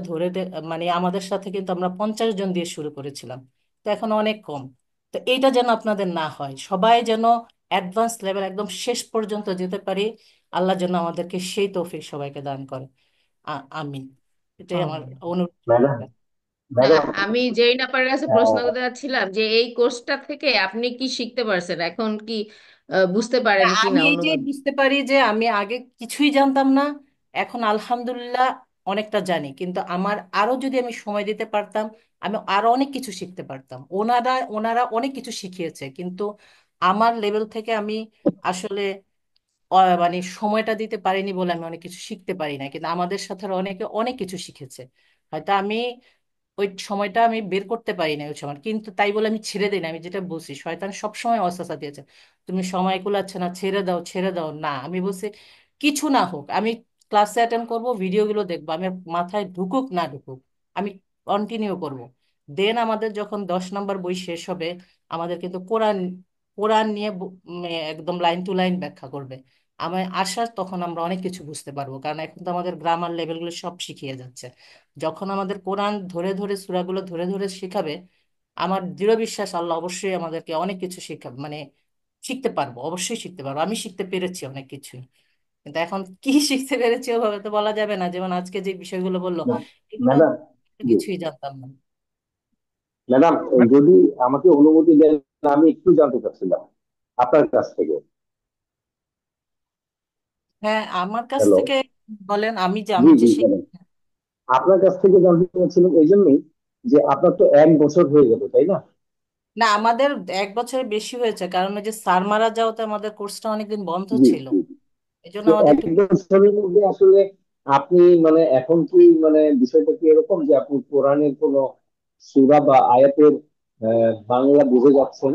মানে আমাদের সাথে কিন্তু আমরা 50 জন দিয়ে শুরু করেছিলাম, তো এখন অনেক কম। তো এইটা যেন আপনাদের না হয়, সবাই যেন অ্যাডভান্স লেভেল একদম শেষ পর্যন্ত যেতে পারি। আল্লাহ যেন আমাদেরকে সেই তৌফিক সবাইকে দান করে। আমিন। এটাই আমার আমিন। অনুরোধ ম্যাডাম, সবার কাছে। ম্যাডাম, আমি জেরিন আপার কাছে প্রশ্ন করতে চাচ্ছিলাম যে এই কোর্সটা থেকে আপনি কি শিখতে পারছেন, এখন কি বুঝতে পারেন হ্যাঁ, কি আমি না এই যে অনুভব? বুঝতে পারি যে আমি আগে কিছুই জানতাম না, এখন আলহামদুলিল্লাহ অনেকটা জানি। কিন্তু আমার আরো যদি আমি সময় দিতে পারতাম, আমি আরো অনেক কিছু শিখতে পারতাম। ওনারা ওনারা অনেক কিছু শিখিয়েছে, কিন্তু আমার লেভেল থেকে আমি আসলে মানে সময়টা দিতে পারিনি বলে আমি অনেক কিছু শিখতে পারি না। কিন্তু আমাদের সাথে আরো অনেকে অনেক কিছু শিখেছে। হয়তো আমি ওই সময়টা আমি বের করতে পারি না ওই সময়, কিন্তু তাই বলে আমি ছেড়ে দিই না। আমি যেটা বলছি, শয়তান সবসময় ওয়াসওয়াসা দিয়েছে, তুমি সময় কুলাচ্ছে না, ছেড়ে দাও ছেড়ে দাও। না, আমি বলছি কিছু না হোক, আমি ক্লাসে অ্যাটেন্ড করব, ভিডিওগুলো দেখবো, আমি মাথায় ঢুকুক না ঢুকুক, আমি কন্টিনিউ করব। দেন আমাদের যখন 10 নম্বর বই শেষ হবে, আমাদের কিন্তু কোরআন কোরআন নিয়ে একদম লাইন টু লাইন ব্যাখ্যা করবে। আমার আশা তখন আমরা অনেক কিছু বুঝতে পারবো, কারণ এখন তো আমাদের গ্রামার লেভেলগুলো সব শিখিয়ে যাচ্ছে। যখন আমাদের কোরআন ধরে ধরে সূরাগুলো ধরে ধরে শিখাবে, আমার দৃঢ় বিশ্বাস আল্লাহ অবশ্যই আমাদেরকে অনেক কিছু শিখাবে, মানে শিখতে পারবো, অবশ্যই শিখতে পারবো। আমি শিখতে পেরেছি অনেক কিছুই, কিন্তু এখন কি শিখতে পেরেছি ওভাবে তো বলা যাবে না। যেমন আজকে যে বিষয়গুলো বললো, এগুলো ম্যাডাম, জি, কিছুই জানতাম না। ম্যাডাম, যদি আমাকে অনুমতি দেন, আমি একটু জানতে চাচ্ছিলাম আপনার কাছ থেকে। হ্যাঁ, আমার কাছ হ্যালো। থেকে বলেন। আমি যে জি, আমি যে জি, বলেন। আপনার কাছ থেকে জানতে চাচ্ছিলাম এই জন্যই যে আপনার তো 1 বছর হয়ে গেল, তাই না? না, আমাদের 1 বছরের বেশি হয়েছে, কারণ ওই যে স্যার মারা যাওয়াতে আমাদের কোর্সটা অনেকদিন বন্ধ জি, ছিল। জি। এই জন্য তো আমাদের এক একটু বছরের মধ্যে আসলে আপনি মানে এখন কি মানে বিষয়টা কি এরকম যে আপনি কোরআনের কোন সূরা বা আয়াতের বাংলা বুঝে যাচ্ছেন?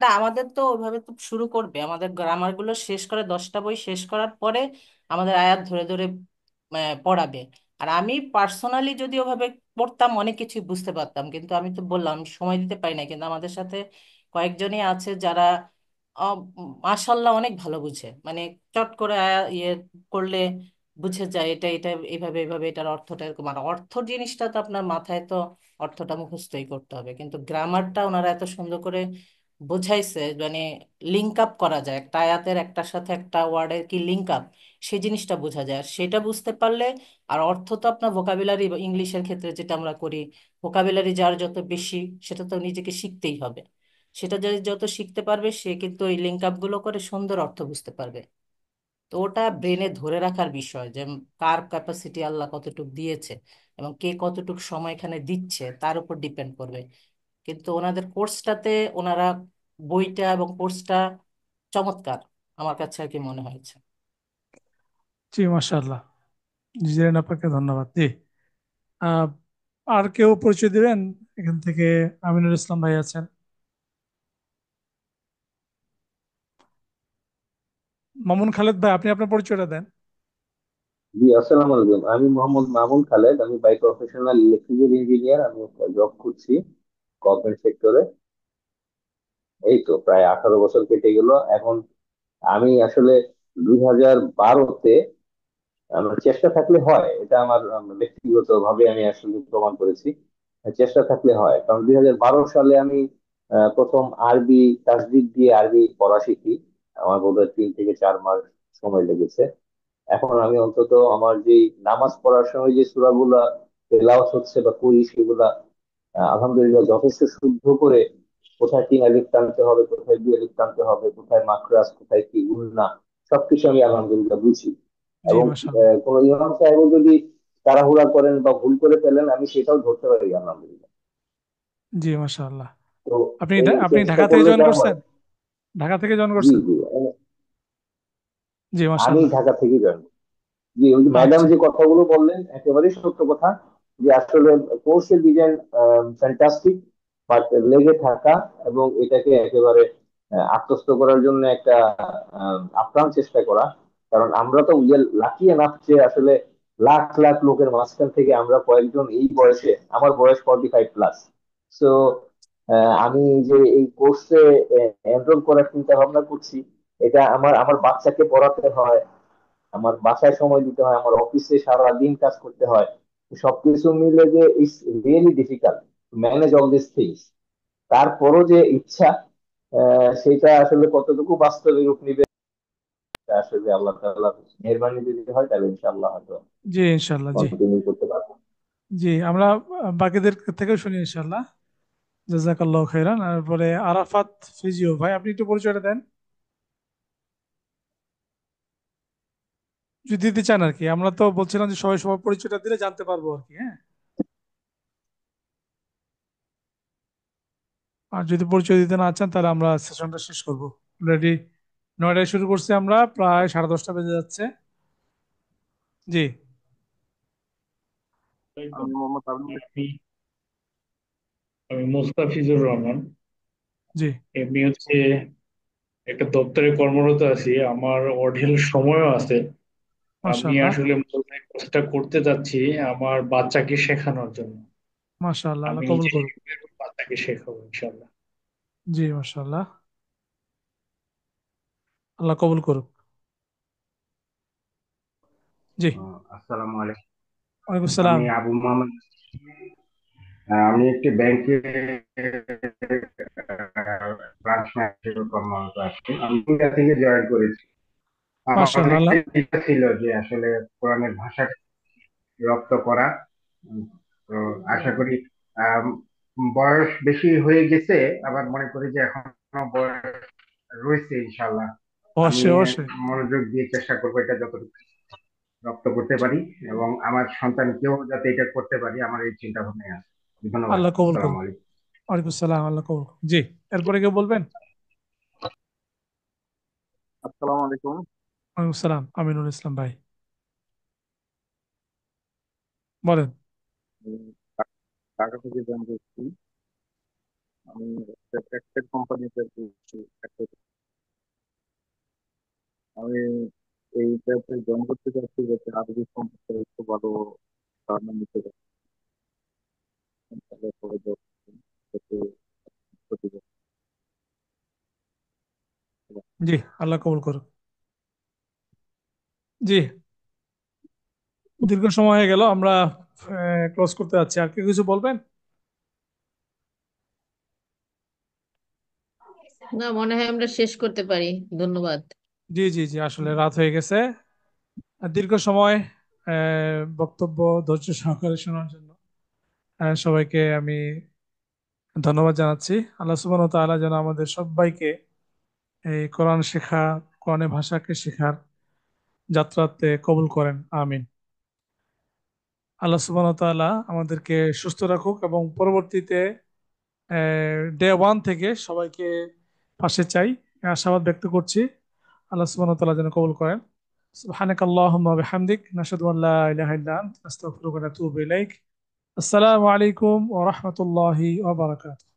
না, আমাদের তো ওইভাবে তো শুরু করবে, আমাদের গ্রামার গুলো শেষ করে 10টা বই শেষ করার পরে আমাদের আয়াত ধরে ধরে পড়াবে। আর আমি পার্সোনালি যদি ওভাবে পড়তাম, অনেক কিছু বুঝতে পারতাম, কিন্তু আমি তো বললাম আমি সময় দিতে পারি না। কিন্তু আমাদের সাথে কয়েকজনই আছে যারা মাশাল্লাহ অনেক ভালো বুঝে, মানে চট করে ইয়ে করলে বুঝে যায়, এটা এটা এইভাবে এইভাবে এটার অর্থটা এরকম। আর অর্থ জিনিসটা তো আপনার মাথায় তো অর্থটা মুখস্থই করতে হবে, কিন্তু গ্রামারটা ওনারা এত সুন্দর করে বোঝাইছে, মানে লিঙ্ক আপ করা যায় একটা আয়াতের একটার সাথে একটা ওয়ার্ডের কি লিঙ্ক আপ, সেই জিনিসটা বোঝা যায়। আর সেটা বুঝতে পারলে, আর অর্থ তো আপনার ভোকাবুলারি, ইংলিশের ক্ষেত্রে যেটা আমরা করি, ভোকাবুলারি যার যত বেশি, সেটা তো নিজেকে শিখতেই হবে। সেটা যদি যত শিখতে পারবে, সে কিন্তু ওই লিঙ্ক আপ গুলো করে সুন্দর অর্থ বুঝতে পারবে। তো ওটা ব্রেনে ধরে রাখার বিষয়, যে কার ক্যাপাসিটি আল্লাহ কতটুক দিয়েছে এবং কে কতটুক সময় এখানে দিচ্ছে, তার উপর ডিপেন্ড করবে। কিন্তু ওনাদের কোর্সটাতে, ওনারা বইটা এবং কোর্সটা চমৎকার, আমার কাছে আর কি মনে হয়েছে। জি, মাশাআল্লাহ। জিজেন আপনাকে ধন্যবাদ। জি। আহ, আর কেউ পরিচয় দিবেন এখান থেকে? আমিনুল ইসলাম ভাই আছেন। মামুন খালেদ ভাই, আপনি আপনার পরিচয়টা দেন। জি, আসসালামু আলাইকুম। আমি মোহাম্মদ মামুন খালেদ। আমি বাই প্রফেশনাল ইলেকট্রিক্যাল ইঞ্জিনিয়ার। আমি জব করছি গভর্নমেন্ট সেক্টরে। এই তো প্রায় 18 বছর কেটে গেল এখন। আমি আসলে 2012-তে, আমার চেষ্টা থাকলে হয়, এটা আমার ব্যক্তিগত ভাবে আমি আসলে প্রমাণ করেছি। চেষ্টা থাকলে হয়, কারণ 2012 সালে আমি প্রথম আরবি তাজদিদ দিয়ে আরবি পড়া শিখি। আমার বোধহয় 3 থেকে 4 মাস সময় লেগেছে। এখন আমি অন্তত আমার যে নামাজ পড়ার সময় যে সূরাগুলা তেলাওয়াত হচ্ছে বা করি, সেগুলা আলহামদুলিল্লাহ যথেষ্ট শুদ্ধ করে, কোথায় 3 আলিফ টানতে হবে, কোথায় 2 আলিফ টানতে হবে, কোথায় মাখরাজ, কোথায় কি গুণনা, সবকিছু আমি আলহামদুলিল্লাহ বুঝি। জি, এবং মাশাআল্লাহ। কোন ইমাম সাহেব যদি তাড়াহুড়া করেন বা ভুল করে ফেলেন, আমি সেটাও ধরতে পারি আলহামদুলিল্লাহ। জি, মাশাআল্লাহ। তো আপনি এই আপনি চেষ্টা ঢাকা থেকে করলে জয়েন যা হয়। করছেন? ঢাকা থেকে জয়েন জি, করছেন? জি, জি, আমি মাশাআল্লাহ। ঢাকা থেকে জয়েন। জি, ওই যে ম্যাডাম আচ্ছা। যে কথাগুলো বললেন একেবারেই সত্য কথা, যে আসলে কোর্সের ডিজাইন ফ্যান্টাস্টিক। বাট লেগে থাকা এবং এটাকে একেবারে আত্মস্থ করার জন্য একটা আপ্রাণ চেষ্টা করা। কারণ আমরা তো লাকি এনাফ যে আসলে লাখ লাখ লোকের মাঝখান থেকে আমরা কয়েকজন এই বয়সে, আমার বয়স 45+, সো আমি যে এই কোর্সে এনরোল করার চিন্তা ভাবনা করছি, এটা আমার আমার বাচ্চাকে পড়াতে হয়, আমার বাসায় সময় দিতে হয়, আমার অফিসে সারা দিন কাজ করতে হয়। সবকিছু মিলে যে it's really difficult to manage all this things. তারপরও যে ইচ্ছা, সেটা আসলে কতটুকু বাস্তবে রূপ নিবে, এটা আসলে আল্লাহ তাআলার মেহেরবানি যদি হয় তাহলে ইনশাআল্লাহ হয়তো জি ইনশাল্লাহ। জি কন্টিনিউ করতে পারবো। জি, আমরা বাকিদের থেকেও শুনি ইনশাল্লাহ। জাজাকাল্লাহ খাইরান। তারপরে আরাফাত ফিজিও ভাই, আপনি একটু পরিচয়টা দেন যদি দিতে চান আর কি। আমরা তো বলছিলাম যে সবাই সবার পরিচয়টা দিলে জানতে পারবো আর কি। হ্যাঁ, আর যদি পরিচয় দিতে না চান তাহলে আমরা সেশনটা শেষ করবো। অলরেডি 9টায় শুরু করছি, আমরা প্রায় 10:30 বেজে যাচ্ছে। জি আমি মোহাম্মদ আমি মোস্তাফিজুর রহমান। জি এমনি হচ্ছে একটা দপ্তরে কর্মরত আছি, আমার অঢেল সময়ও আছে। আমি মাশাআল্লাহ। আসলে মূলত এই কাজটা করতে যাচ্ছি আমার বাচ্চাকে শেখানোর জন্য। মাশাআল্লাহ, আমি আল্লাহ কবুল নিজে করুক। শিখবো এবং বাচ্চাকে শেখাবো ইনশাল্লাহ। জি মাশাআল্লাহ, আল্লাহ কবুল করুক। জি, আসসালামু আলাইকুম। ওয়ালাইকুম আমি সালাম। আবু মোহাম্মদ। আমি একটি ব্যাংকে ব্রাঞ্চ ম্যানেজার কর্মরত আছি। আমি ইন্ডিয়া থেকে জয়েন করেছি। আমার মাশাআল্লাহ, আল্লাহ। অনেকটাই ইচ্ছা ছিল যে আসলে কোরআনের ভাষা রপ্ত করা। উম, তো আশা করি আম, বয়স বেশি হয়ে গেছে, আবার মনে করি যে এখনো বয়স রয়েছে ইনশাল্লাহ। আমি অবশ্যই অবশ্যই। মনোযোগ দিয়ে চেষ্টা করবো এটা যতটুকু রপ্ত করতে পারি, এবং আমার সন্তানকেও যাতে এটা করতে পারি, আমার এই চিন্তা ভাবনা আছে। ধন্যবাদ। আল্লাহ কবুল আসসালামু করুক। আলাইকুম। ওয়ালাইকুম সালাম, আল্লাহ কবুল করুক। জি, এরপরে কেউ বলবেন? আসসালামু আলাইকুম। ওয়ালাইকুম সালাম, আমিনুল ইসলাম ভাই, বলেন। আমি ঢাকা থেকে জয়েন করছি। আমি একটা কোম্পানিতে আমি এই ব্যবসায় জয়েন করতে চাচ্ছি যাতে আরবি সম্পর্কে একটু ভালো ধারণা নিতে পারি। তাহলে পরে job করতে করতে পারি। জি, আল্লাহ কবুল করুক। জি, দীর্ঘ সময় হয়ে গেল, আমরা ক্লোজ করতে যাচ্ছি। আর কেউ কিছু বলবেন? না, মনে হয় আমরা শেষ করতে পারি। ধন্যবাদ। জি জি জি, আসলে রাত হয়ে গেছে। আর দীর্ঘ সময় বক্তব্য ধৈর্য সহকারে শোনার জন্য সবাইকে আমি ধন্যবাদ জানাচ্ছি। আল্লাহ সুবহানাহু ওয়া তাআলা যেন আমাদের সবাইকে এই কোরআন শেখা, কোরআনের ভাষাকে শেখার যাত্রাতে কবুল করেন, আমিন। আল্লাহ সুবহানাহু ওয়া তাআলা আমাদেরকে সুস্থ রাখুক এবং পরবর্তীতে ডে 1 থেকে সবাইকে পাশে চাই, এই আশাবাদ ব্যক্ত করছি। আল্লাহ সুবহানাহু ওয়া তাআলা যেন কবুল করেন। সুবহানাকাল্লাহুম্মা ওয়া বিহামদিক, নাশহাদু আল্লা ইলাহা ইল্লা আনতা, নাস্তাগফিরুকা ওয়া নাতুবু ইলাইক। আসসালামু আলাইকুম ওয়া রাহমাতুল্লাহি ওয়া বারাকাতুহু।